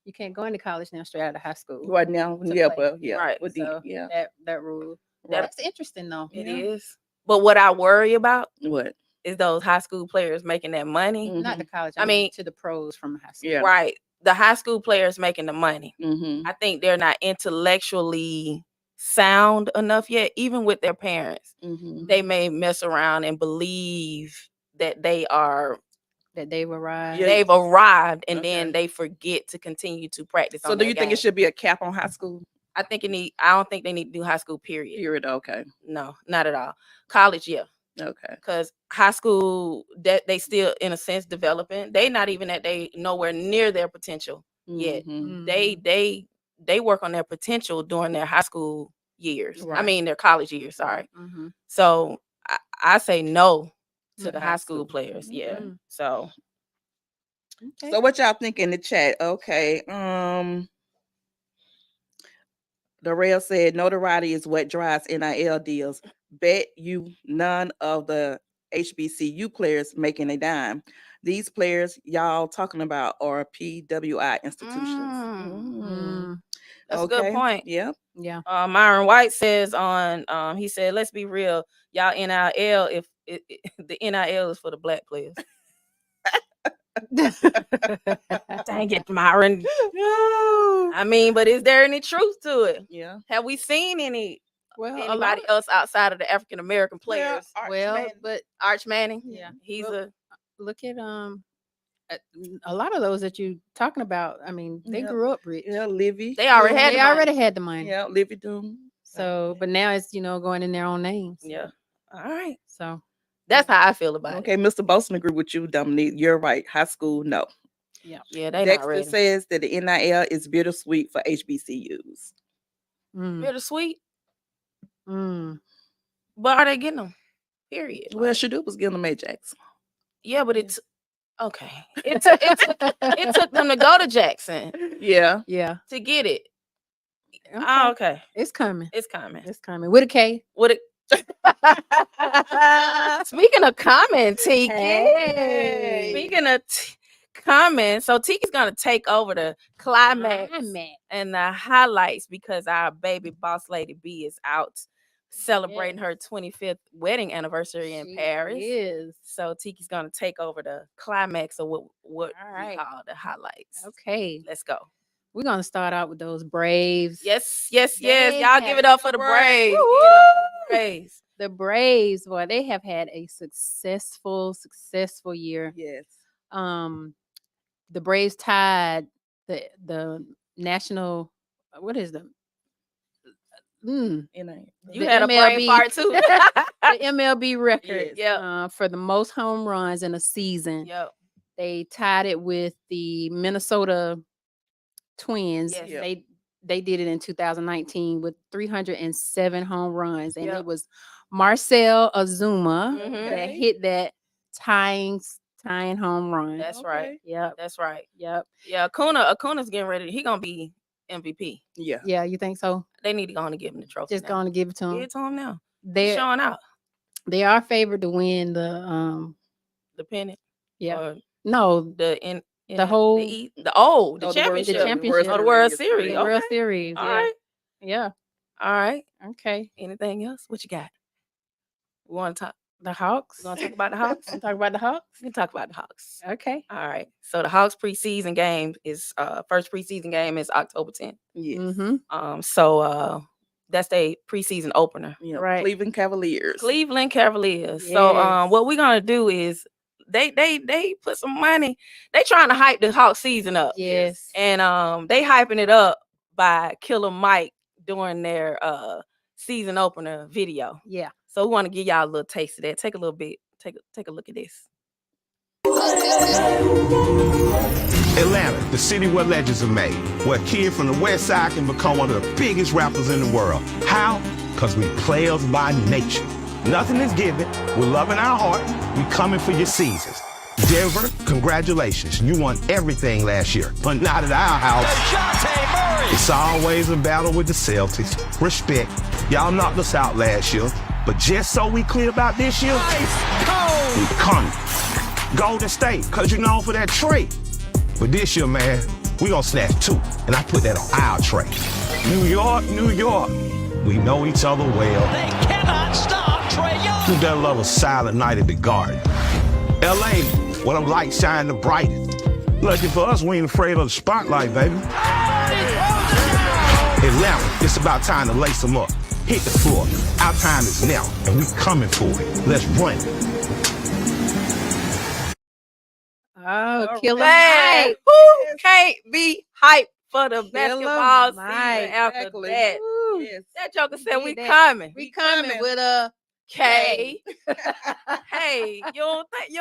You can't go into college now straight out of high school. Right now, To yeah, play. but yeah, Right, with So yeah. that rule. That- That's interesting though. It Yeah. is. But what I worry about What? is those high school players making that money. Not the college. I mean- to the pros from high school. Yeah. Right. The high school players making the money. Mm-hmm. I think they're not intellectually sound enough yet, even with their parents. Mm-hmm. They may mess around and believe that they are That they were right. Yeah. they've arrived and Okay. then they forget to continue to practice. So on do their you think game. it should be a cap on high school? I don't think they need to do high school, period. Period. Okay. No, not at all. College, yeah. Okay. Because high school, that they still in a sense developing. They not even at they nowhere near their potential yet. Mhm. They work on their potential during their high school years. I Right. mean their college years, sorry. Mm-hmm. So I say no to To the high high school school. players. Yeah. Mhm. So So what y'all think in the chat? Okay. Darrell said notoriety is what drives NIL deals. Bet you none of the HBCU players making a dime. These players y'all talking about are PWI institutions. Mm. that's a good point. Yep. Yeah. Myron White says he said, let's be real, y'all NIL, if the NIL is for the black players. Dang it, Myron. I mean, but is there any truth to it? Yeah. Have we seen anybody well, else outside of the African American players? but Arch Manning, Yeah. he's Well, look at a lot of those that you talking about. I mean, they Yeah. grew up rich. Yeah, Livy. they already had They the money. already had the money. Yeah, Livy Doom. So, but now it's going in their own names. Yeah. All right. So That's how I feel about Okay, Mr. Bolson agree with you, Dominique. You're right. High school, no. it. Yeah, they not Dexter ready. says that the NIL is bittersweet for HBCUs. mm, Bittersweet, mm. but are they getting them? Period. Well, Like, Shadu was getting them at Jackson. yeah, but it's okay. It took them to go to Jackson Yeah. Yeah. to get it. Okay. Oh, okay. It's coming. It's coming. It's coming with a K. Would it? Speaking of commenting, Hey. speaking of coming. So Tiki's gonna take over the climax Climax. and the highlights because our baby boss lady B is out celebrating her 25th wedding anniversary in She Paris. is. So Tiki's gonna take over the climax of what All we right. call the highlights. Okay. Let's go. We're gonna start out with those Braves. Yes. They Y'all give it have up for the Braves. Braves. Woo! Give it up for the Braves. The Braves, boy, they have had a successful year. Yes. The Braves tied the national, what is the It ain't. You the had a brain MLB fart too. the MLB record Yep. for the most home runs in a season. Yep. They tied it with the Minnesota Twins. Yes. Yep. They did it in 2019 with 307 home runs, and Yep. it was Marcel Azuma Mhm. that Okay. hit that tying home run. That's right. Okay. Yep. That's right. Yep. Yeah, Acuna's getting ready. He gonna be MVP. Yeah. Yeah, you think so? They need to go on and give him the trophy. Just now. going to give it to Give them. it to him now. He's They showing out they are favored to win the the pennant. yeah. Or the the whole- the World championship. Championship. Oh, the World Series. Series. the Okay. World Series. All yeah. right. Yeah. All right. Okay. Anything else? What you got? We want to talk. The Hawks. We gonna talk about the Hawks. Wanna talk about the Hawks. We can talk about the Hawks. Okay. All right. So the Hawks preseason game is first preseason game is October 10th. Yes. Mm-hmm. So that's their preseason opener. Yeah. Right. Cleveland Cavaliers. Cleveland Cavaliers. So Yes. what we're gonna do is they put some money. They trying to hype the Hawk season up. Yes. And they hyping it up by Killer Mike during their season opener video. Yeah. So we want to give y'all a little taste of that. Take a little bit. Take a look at this. Atlanta, the city where legends are made, where a kid from the west side can become one of the biggest rappers in the world. How? Because we players by nature. Nothing is given. We're loving our heart. We coming for your seasons. Denver, congratulations. You won everything last year, but not at our house. It's always a battle with the Celtics. Respect. Y'all knocked us out last year, but just so we clear about this year, we coming. Golden State, because you're known for that tray. But this year, man, we gonna snatch two, and I put that on our tray. New York, we know each other well. They cannot stop Trae Young. Who doesn't love a silent night at the Garden? LA, where them lights shine the brightest. Lucky for us, we ain't afraid of the spotlight, baby. Atlanta, it's about time to lace them up. Hit the floor. Our time is now, and we coming for it. Let's run it. Oh, Killer Man, Mike. who can't be hyped for the basketball season Mike. after Exactly. that? Woo. Yes. That joker said Did we that. coming. We coming coming. with a K. Hey, you don't think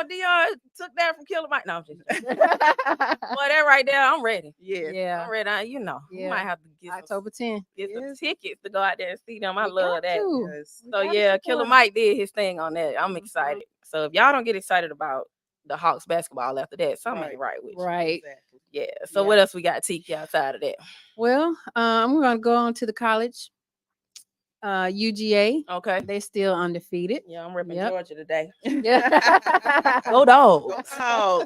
Dion took that from Killer Mike? No, I'm just boy, that right there, I'm ready. Yes. yeah. I'm ready. You know, we Yeah. might have to get October 10th. some Yes. tickets to go out there and see them. I We love got that. to. Yes. So gotta yeah, support Killer 'em. Mike did his thing on that. I'm Mhm. excited. So if y'all don't get excited about the Hawks basketball after that, something ain't Right. right with you. Right. Exactly. Yeah. So Yeah. what else we got, Tiki, outside of that? Well, we're gonna go on to the college. UGA. Okay. They still undefeated. Yeah, I'm repping Yep. Georgia today. Yeah. Go dogs. Oh,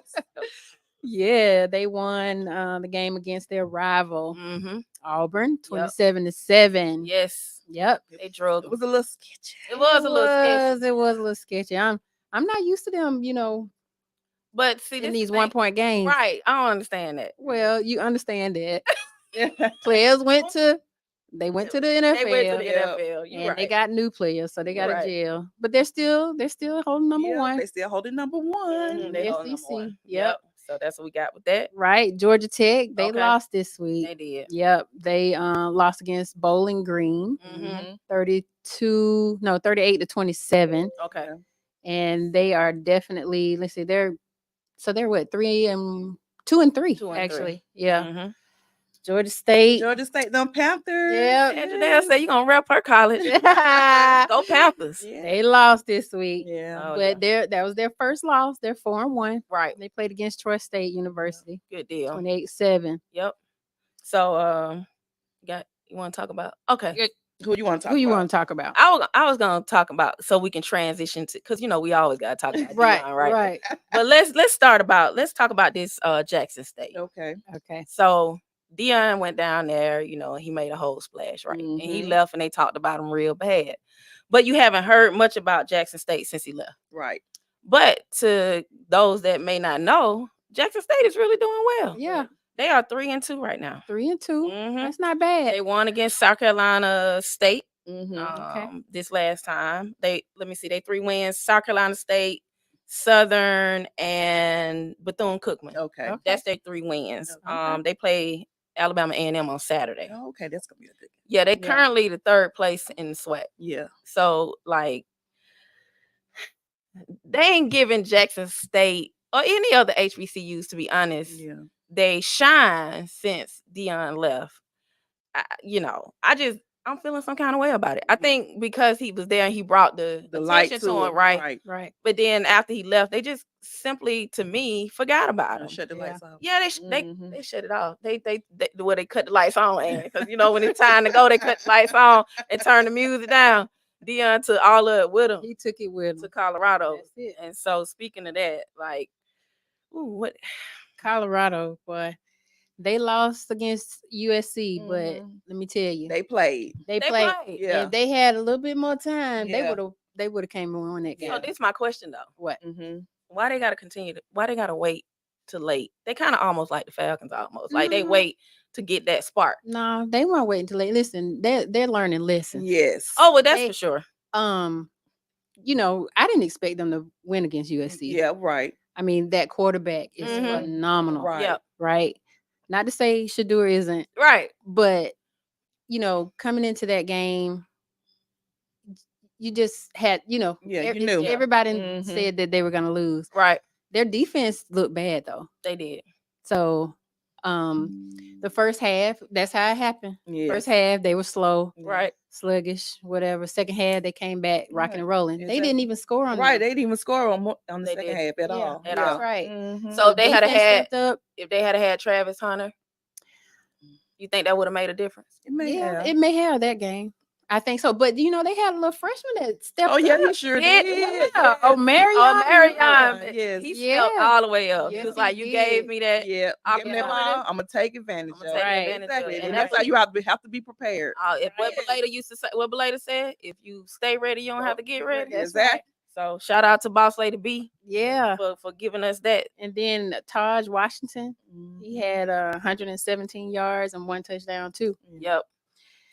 Yeah, they won the game against their rival Mm-hmm. Auburn, 27-7. Yes. Yep. They drug it 'em. was a little sketchy. It was a little sketchy. It was a little sketchy. I'm not used to them, But see, in this these thing- 1-point games. Right. I don't understand that. Well, you understand that. Players went to the NFL. They went to the Yeah. NFL. You and right. they got new players, so they got Right. a jail. But they're still holding number Yeah, one. They still holding number one. Mhm, they the hold number SEC. one. Yep. So that's what we got with that. Right. Georgia Tech, they Okay. lost this week. They did. Yep. They lost against Bowling Green, Mm-hmm. 38-27. Okay. And they are definitely, let's see, they're what, 2 and 3, 2 and 3. actually. Yeah. Mm-hmm. Georgia State. Georgia State, them Panthers. Yep. And Janelle said you gonna rep her college. Go Panthers. Yeah. They lost this week. Yeah. Oh, But that was their first loss. They're 4-1. Right. They played against Troy State University, Good deal. 28-7. Yep. So you want to talk about? Okay. Who you want to talk Who you about? want to talk about? I was gonna talk about so we can transition to because we always gotta talk about Right, Deion, right? right. But let's talk about this Jackson State. Okay. Okay. So Deion went down there, he made a whole splash, right? And he Mhm. left and they talked about him real bad. But you haven't heard much about Jackson State since he left. Right. But to those that may not know, Jackson State is really doing well. Yeah, They are 3-2 right now. 3-2. Mhm. That's not bad. They won against South Carolina State Mm-hmm. this last time. They 3 wins: South Carolina State, Southern, and Bethune-Cookman. Okay. Okay. That's their 3 wins. Okay. They play Alabama A&M on Saturday. Okay, that's gonna be a good. Yeah, they Yeah. currently the 3rd place in the SWAC. Yeah. So like they ain't giving Jackson State or any other HBCUs, to be honest. Yeah. They shine since Deion left. I'm feeling some kind of way about it. I think because he was there and he brought the light attention to to it, him, right? Right. But then after he left, they just simply, to me, forgot about him. Shut the Yeah. lights off. Yeah, Mhm. they shut it off. They cut the lights on, because when it's time to go, they cut the lights on and turn the music down. Deion took all of it with him He took it with to him. Colorado. That's it. And so speaking of that, what Colorado, boy. They lost against USC, but Mhm. let me tell you, They played. they they played. played. Yeah. If they had a little bit more time, Yeah. they would have came and won that game. So this is my question though. What? Mm-hmm. Why they gotta wait till late? They kind of almost like the Falcons almost. Like they Mhm. wait to get that spark. No, they weren't waiting till late. Listen, they're learning lessons. Yes. Oh, well, that's They- for sure. I didn't expect them to win against USC. Yeah. Right. I mean, that quarterback is Mhm. phenomenal. Right. Yep. Right. Not to say Shador isn't, Right. but coming into that game, you just had, Yeah, you knew. everybody Mhm. said that they were gonna lose. Right. Their defense looked bad though. They did. So the first half, that's how it happened. Yes. First half, they were slow, Right. sluggish, whatever. Second half, they came back rocking Right. and rolling. They Exactly. didn't even score on Right. them. They didn't even score on the They second didn't. half at Yeah, all. at Yeah. all. Right. Mhm. So if they had Defense had stepped up. if they had Travis Hunter, you think that would have made a difference? It may Yeah, have. it may have that game. I think so. But they had a little freshman that stepped Oh yeah, up. he sure Did- did. Yeah. Oh, Marion. Oh, Marion, Yes. he Yeah. stepped all the way up. Yes, he was he like, "You gave did. me that." Yeah. Give me that opportunity. ball. I'm gonna take advantage I'ma of take it. Right. advantage of Exactly. it. And And that's that's how you have to be prepared. what Yes. Belita used to say. What Belita said: "If you stay ready, you don't have to get ready." That's right. So shout out to Boss Lady B Yeah. for giving us that. And then Taj Washington, Mm-hmm. he had 117 yards and 1 touchdown too. Yep.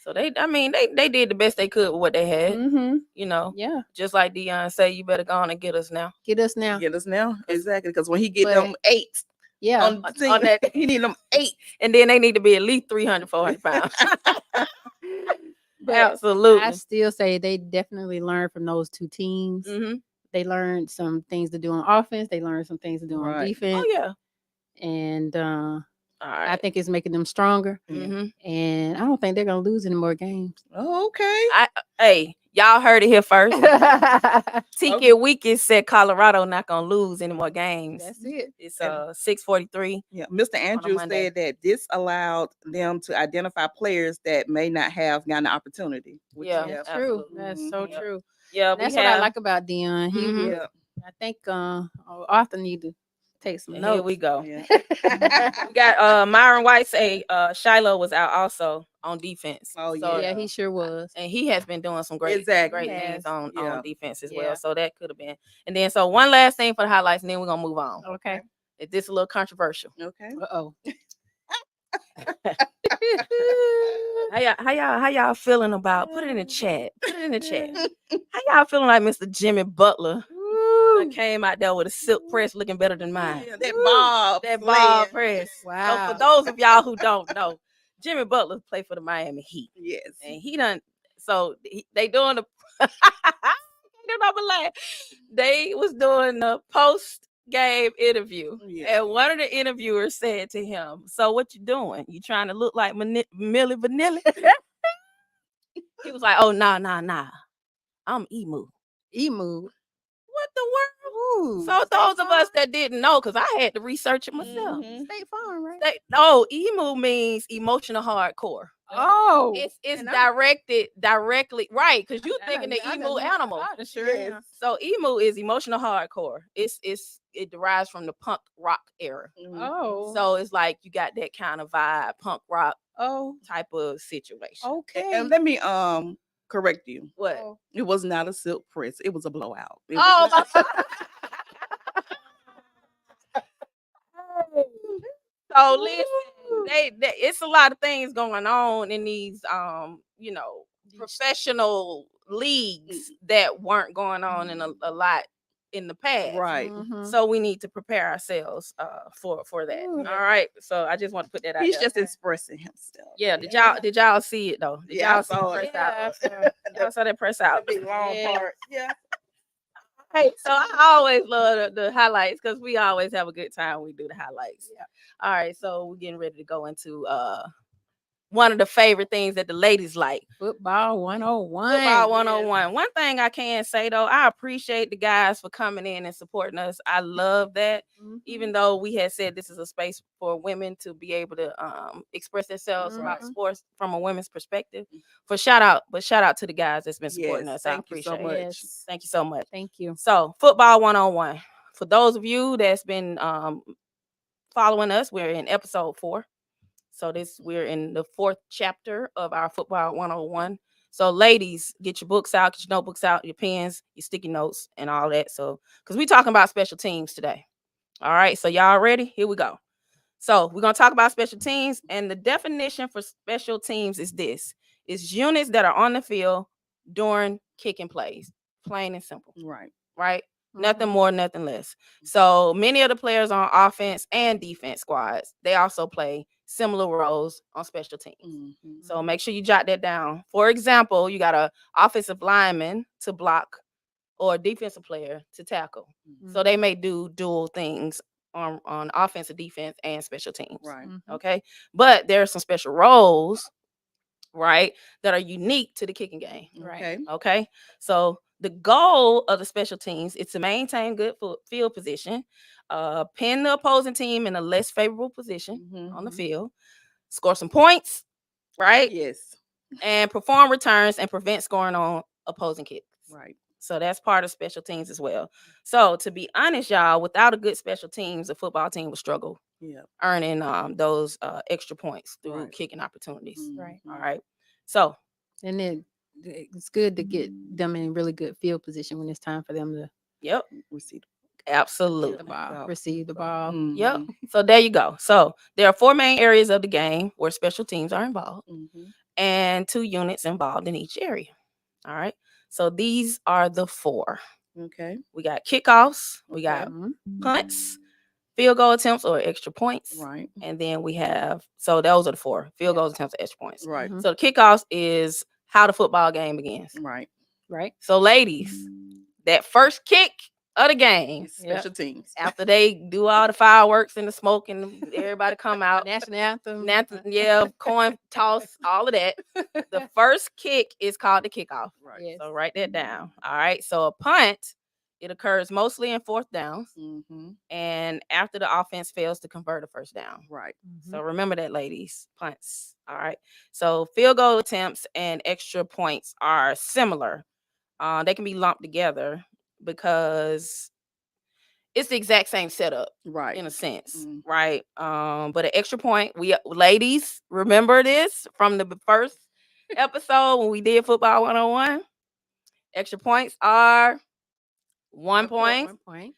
So they did the best they could with what they had. Mm-hmm. Yeah. Just like Deion say, you better go on and get us now. Get us now. Get us now. Exactly. Because when he get But- them 8 Yeah. on the on team, that- he need them 8. And then they need to be at least 300, 400 pounds. But Absolutely. I still say they definitely learned from those two teams. Mm-hmm. They learned some things to do on offense. They learned some things to do on Right. defense. Oh yeah. And All I right. think it's making them stronger. Mm-hmm. And I don't think they're going to lose any more games. Oh, okay. Hey, y'all heard it here first. That's Ticket Weekend said Colorado not gonna lose any more games. it. It's 6:43. Yeah, Mr. Andrews Monday. said that this allowed them to identify players that may not have gotten the opportunity. which Yeah. is- That's true. absolutely. That's so Mhm. true. Yeah, And that's we what have. I like about Dion. He, Mhm. Yeah. I think Arthur need to take some Here notes. we go. Yeah. We got Myron White say Shiloh was out also on defense. Oh, So- Yeah, he sure was. and he has been doing some great Exactly. great He things has. on Yeah. defense as Yeah. well. So that could have been. And then so one last thing for the highlights, and then we're gonna move on. Okay. This is a little controversial. Okay. Uh-oh. How y'all feeling about? Put it in the chat. Put it in the chat. How y'all feeling like Mr. Jimmy Butler done came out there with a silk press looking better than mine? Yeah, that Bob. That Slaying. ball press. So Wow. for those of y'all who don't know, Jimmy Butler played for the Miami Heat, Yes. and he done. So they doing the. They're not gonna lie. They was doing the post game interview, Yeah. and one of the interviewers said to him, "So what you doing? You trying to look like Milli Vanilli?" He was like, "Oh nah. I'm Emu." Emu. What the world? Ooh. So those of us that didn't know, because I had to research it myself. Mhm. State Farm, right? No, emu means emotional hardcore. Oh, It's and I'm- directed directly right because you I thinking the done- I emu done- animal. I done sure Yes. am. So emu is emotional hardcore. It derives from the punk rock era. Oh, So it's like you got that kind of vibe, punk rock oh, type of situation. okay. And let me correct you. What? Oh. It was not a silk press. It was a blowout. It was Oh, not- so listen, they it's a lot of things going on in these professional leagues that weren't going on in a lot in the past. right. Mhm. So we need to prepare ourselves for that. Ooh. All right. So I just want to put that out He's there. just expressing himself. Yeah, did y'all see it though? Did Yeah, I y'all see the saw press it. out? Yeah, Y'all saw that press out. Big long Yeah. part. Yeah. Hey, so I always love the highlights because we always have a good time when we do the highlights. Yeah. All right, so we're getting ready to go into one of the favorite things that the ladies like. Football 101. Football 101. One thing I can say though, I appreciate the guys for coming in and supporting us. I love that. Mhm. Even though we had said this is a space for women to be able to express themselves about Mhm. sports from a women's perspective. Shout out to the guys that's been supporting Yes, us. I thank you so appreciate much. it. Yes. Thank you so much. Thank you. So, football 101. For those of you that's been following us, we're in episode 4. So we're in the 4th chapter of our football 101. So, ladies, get your books out, get your notebooks out, your pens, your sticky notes, and all that. So, because we're talking about special teams today. All right. So, y'all ready? Here we go. So, we're gonna talk about special teams, and the definition for special teams is this: it's units that are on the field during kicking plays. Plain and simple. Right. Right? Nothing Mhm. more, nothing less. So many of the players on offense and defense squads, they also play similar roles on special teams. Mhm. So make sure you jot that down. For example, you got a offensive lineman to block or a defensive player to tackle. So they may do dual things on offensive, defense, and special teams. Right. Mhm. Okay. But there are some special roles, right, that are unique to the kicking game. Right. Okay. Okay, so the goal of the special teams is to maintain good field position, pin the opposing team in a less favorable position on the Mhm. field, score some points, right, Yes. and perform returns and prevent scoring on opposing kicks. Right. So that's part of special teams as well. So to be honest, y'all, without a good special teams, the football team would struggle Yeah. earning those extra points through Right. kicking opportunities. Right. All right. So And then it's good to get them in really good field position when it's time for them to yep, We see. get absolutely. the ball, Ball. receive the ball. Yep. Mhm. So there you go. So there are 4 main areas of the game where special teams are involved Mhm. and 2 units involved in each area. All right. So these are the 4. Okay. We got kickoffs, we got Mhm. punts, field goal attempts or extra points. Right. And then we have, so those are the 4 field goals, attempts, extra points. Right. Mhm. So the kickoffs is how the football game begins. Right. Right. So ladies, that first kick of the game, It's special teams. after they do all the fireworks and the smoke and everybody come out, National anthem. yeah, coin toss, all of that. The first kick is called the kickoff. Right. Yes. So write that down. All right. So a punt, it occurs mostly in 4th downs Mhm. and after the offense fails to convert a first down. Right. Mhm. So remember that, ladies. Punts. All right. So field goal attempts and extra points are similar. They can be lumped together because it's the exact same setup Right. in a sense, Mhm. right? But an extra point, we ladies remember this from the first episode when we did football 101. Extra points are 1 point 1 point.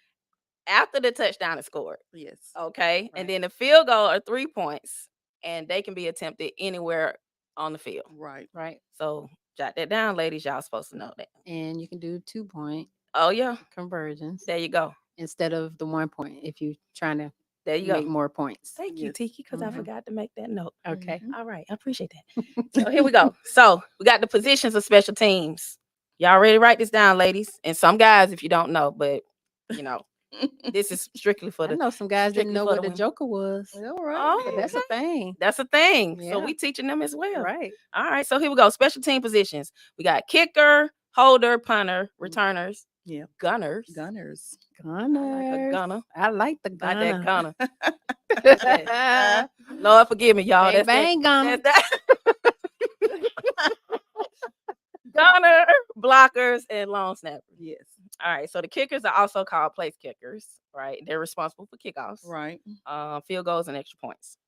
after the touchdown is scored. Yes. Okay, Right. and then the field goal are 3 points, and they can be attempted anywhere on the field. Right. Right. So jot that down, ladies. Y'all supposed to know that. And you can do 2 point Oh yeah, conversions there you go. instead of the 1 point if you're trying to There you make go. more points. Thank you, Yes. Tiki, because I Mhm. forgot to make that note. Okay. Mhm. All right, I appreciate that. So here we go. So we got the positions of special teams. Y'all ready to write this down, ladies? And some guys, if you don't know, but you know, this is strictly for I the. know some guys didn't strictly know for what the the women. Joker was. All right. Oh, But that's a thing. That's a thing. So Yeah. we teaching them as well. Right. All right. So here we go. Special team positions. We got kicker, holder, punter, returners, Yeah. gunners. Gunners. Gunners. gunner. I like the Like that gunner. gunner. Lord forgive me, y'all. Bang, That's that. bang gunner. That's that. gunner, blockers, and long snappers. Yes. All right. So the kickers are also called place kickers, right? They're responsible for kickoffs, Right. field goals, and extra points.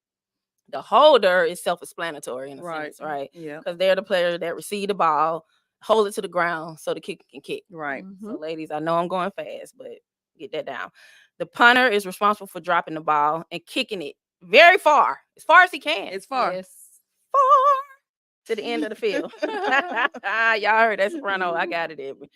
The holder is self-explanatory in a Right. sense, right? Yeah. Because they're the players that receive the ball, hold it to the ground so the kicker can kick. Right. So, Mhm. ladies, I know I'm going fast, but get that down. The punter is responsible for dropping the ball and kicking it very far as he can. It's far. Yes. far to the end of the field. Y'all heard that soprano. I got it, Edwin.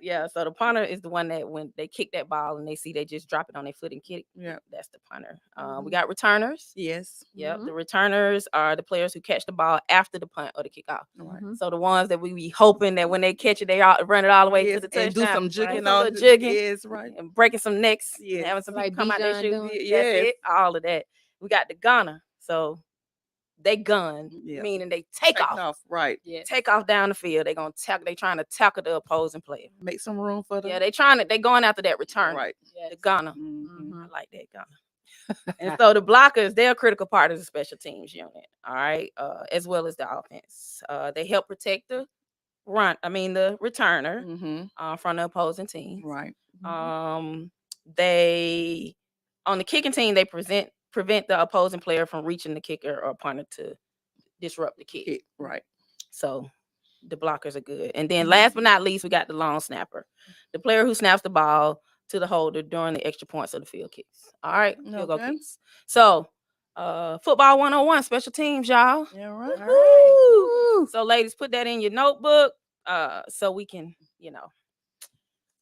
Yeah, so the punter is the one that when they kick that ball and they see they just drop it on their foot and kick. Yeah. That's the punter. We Mhm. got returners. Yes. Yep, Mhm. the returners are the players who catch the ball after the punt or the kickoff. Right. Mhm. So the ones that we be hoping that when they catch it, they run it all the way to Yes, the touchdown. and do some right? jigging Some on little the jigging Yes, right. and breaking some necks, and Yes. having some Like people come out their Bijan shoes. doing. That's Yes. it, all of that. We got the gunner. So they gun, Yeah. meaning they take Take off. Right. Yes. Take off down the field. They trying to tackle the opposing player. Make some room for them. Yeah, they going after that return. Right. Yes. The gunner. Mhm. Mhm. I like that gunner. And so the blockers, they're a critical part of the special teams unit. All right. As well as the offense. They help protect the returner Mhm. from the opposing team. Right. They on the kicking team, they prevent the opposing player from reaching the kicker or punter to disrupt the kick. Right. So the blockers are good. And then last but not least, we got the long snapper, the player who snaps the ball to the holder during the extra points of the field kicks. All right, field goal Okay. kicks. So football 101, special teams, y'all. Yeah. Right. All right. Woo. So ladies, put that in your notebook so we can,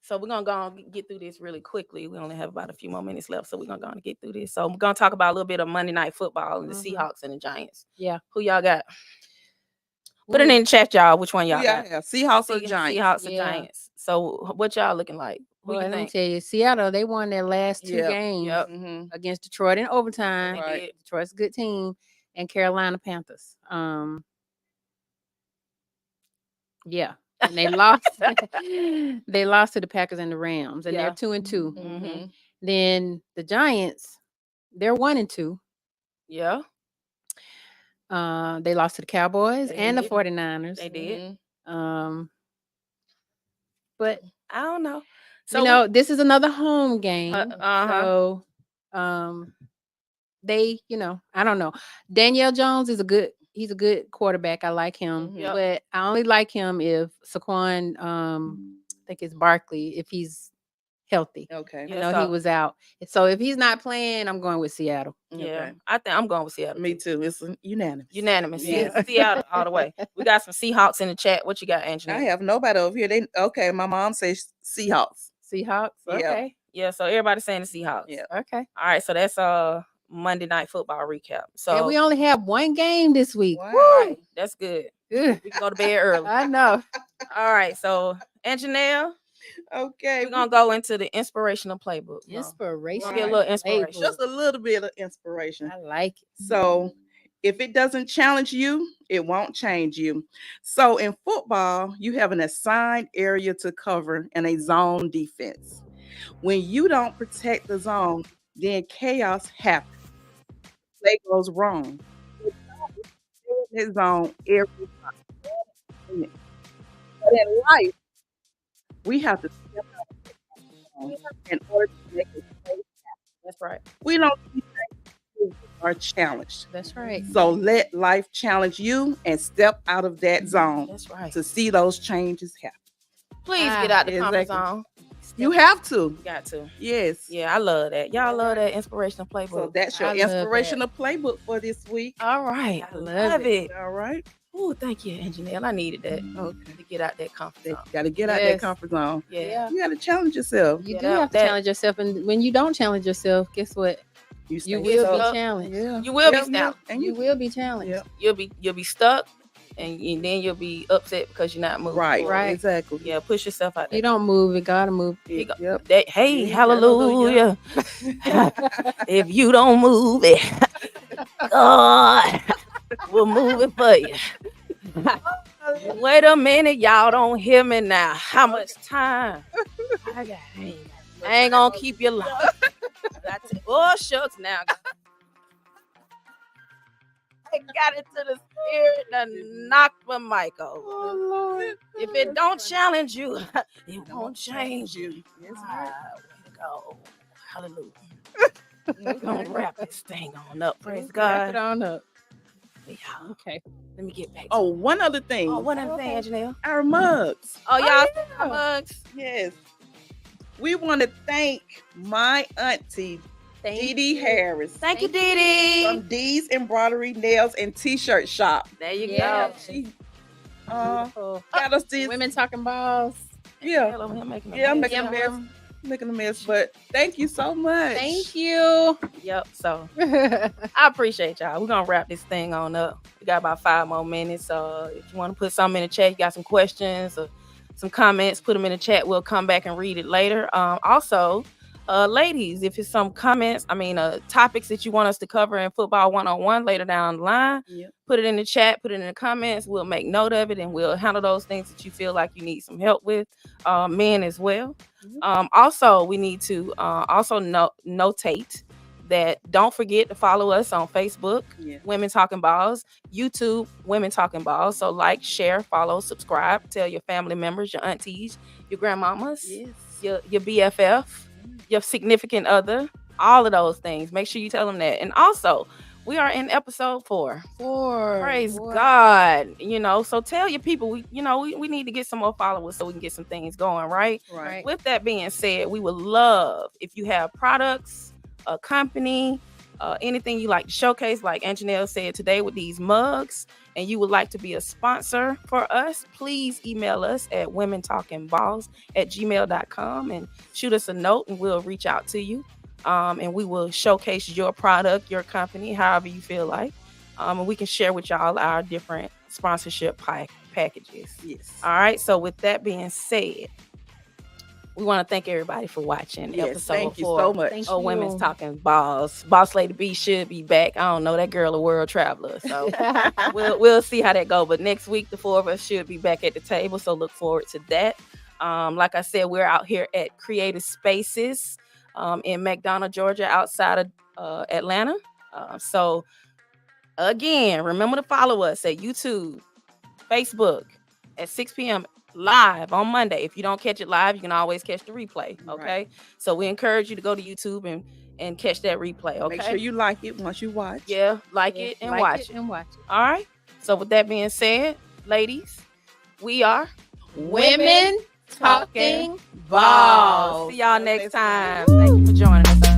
So we're gonna go and get through this really quickly. We only have about a few more minutes left, so we're gonna go and get through this. So we're gonna talk about a little bit of Monday Night Football and the Mhm. Seahawks and the Giants. Yeah. Who y'all got? Put it in the chat, y'all. Which one y'all Yeah. got? Seahawks or Giants. Seahawks or Yeah. Giants. So what y'all looking like? Who Boy, you let me think? tell you, Seattle, they won their last two Yep. games Yep. Mhm. against Detroit in overtime. They Right. did. Detroit's a good team, and Carolina Panthers. Yeah. And they lost. They lost to the Packers and the Rams, and Yeah. they're 2-2. Mhm. Then the Giants, they're 1-2. Yeah, They lost to the Cowboys They and the did. 49ers. they did. Mhm. But I don't know. this is another home game. uh-huh. So they, I don't know. Daniel Jones is he's a good quarterback. I like him. Mhm. Yep. But I only like him if Saquon, I think it's Barkley, if he's healthy. Okay. Yeah. I know he so- was out. So if he's not playing, I'm going with Seattle. Yeah, Okay. I think I'm going with Seattle. Me too. too. It's unanimous. Unanimous. Yeah. Yeah. Seattle all the way. We got some Seahawks in the chat. What you got, Angela? I have nobody over here. Okay. My mom says Seahawks. Seahawks? Yeah. Okay. Yeah, so everybody's saying the Seahawks. Yeah. Okay. All right, so that's Monday Night Football recap. So And we only have one game this week. Wow. all right, that's good. Ugh, We can go to bed early. I know. All right, so and Janelle, Okay. we're gonna go into the inspirational playbook. now. Inspiration. We'll get a little inspiration. Just a little bit of inspiration. I like it. So if it doesn't challenge you, it won't change you. So in football, you have an assigned area to cover and a zone defense. When you don't protect the zone, then chaos happens. Play goes wrong. That zone every time. But in life, we have to step out of the zone in order to make it. That's right. We don't see things are challenged. That's right. So let life challenge you and step out of that zone That's right. to see those changes happen. Please get out the comfort exactly. zone. You have to. You got to. Yes. Yeah, I love that. Y'all love that inspirational playbook. So that's your I love that. inspirational playbook for this week. all right. I love love it. All right. Oh, thank you, Janelle. I needed that Okay. to get out that comfort zone. Got to get out that Yes. comfort zone. Yeah. You got to challenge yourself. You Yeah, do have to that- challenge yourself. And when you don't challenge yourself, guess what? You You stay will stuck. be challenged. Yeah. You will be Yep, stuck. yep. And You will be challenged. Yep. You'll be stuck, and then you'll be upset because you're not moving. Right. forward. Right. Exactly. Yeah, push yourself out there. You don't move, it gotta move. You go- Yep. That, hey, Yeah, hallelujah. If you don't move it, God will move it for you. Wait a minute, y'all don't hear me now. How much time? I ain't gonna keep you long. Oh, shucks now. got into the spirit and knocked my mic over. Oh, Lord. If it don't challenge you, it won't change you. Yes, Ah, way to go. Hallelujah. We're gonna wrap this thing on up. Praise Wrap it God. on up. Yeah. Okay. Let me get back. Oh, one other thing. Oh, what other thing, Janelle? Our mugs. Oh, y'all, yeah. our mugs. Yes. We want to thank my auntie, Dee Dee Harris, Thank you, Thank Dee from Dee. Dee's Embroidery, Nails, and T-Shirt Shop. There you Yeah. go. She Beautiful. got us this. Women talking balls. Yeah, Hello, I'm making a yeah, I'm mess. making a mess. Making a mess, but thank you so much. Thank you. Yep. So I appreciate y'all. We're gonna wrap this thing on up. We got about 5 more minutes. If you want to put something in the chat, you got some questions or some comments, put them in the chat. We'll come back and read it later. Also, ladies, if it's some comments, topics that you want us to cover in Football 101 later down the line, Yep. put it in the chat, put it in the comments. We'll make note of it and we'll handle those things that you feel like you need some help with. Men as well. Also, we need to notate that don't forget to follow us on Facebook, Yeah. Women Talking Balls, YouTube, Women Talking Balls. So like, share, follow, subscribe, tell your family members, your aunties, your grandmamas, Yes. your BFF, your significant other, all of those things. Make sure you tell them that. And also, we are in episode 4. Praise God. So tell your people, we need to get some more followers so we can get some things going, right? Right. With that being said, we would love if you have products, a company, anything you like to showcase, like Anjanelle said today with these mugs, and you would like to be a sponsor for us, please email us at womentalkingballs@gmail.com and shoot us a note and we'll reach out to you. And we will showcase your product, your company, however you feel like. And we can share with y'all our different sponsorship packages. Yes. All right. So with that being said, we want to thank everybody for watching Yes. episode Thank you 4 so much. Thank of you. Women's Talking Balls. Boss Lady B should be back. I don't know, that girl a world traveler. So we'll see how that go. But next week, the 4 of us should be back at the table. So look forward to that. Like I said, we're out here at Creative Spaces in McDonough, Georgia, outside of Atlanta. So again, remember to follow us at YouTube, Facebook at 6 p.m. live on Monday. If you don't catch it live, you can always catch the replay. Okay. Right. So we encourage you to go to YouTube and catch that replay. Okay. Make sure you like it once you watch. Yeah, like it and Like watch it. and watch it. All right. So with that being said, ladies, we are Women Talking Balls. See y'all next time. Thank you for joining us.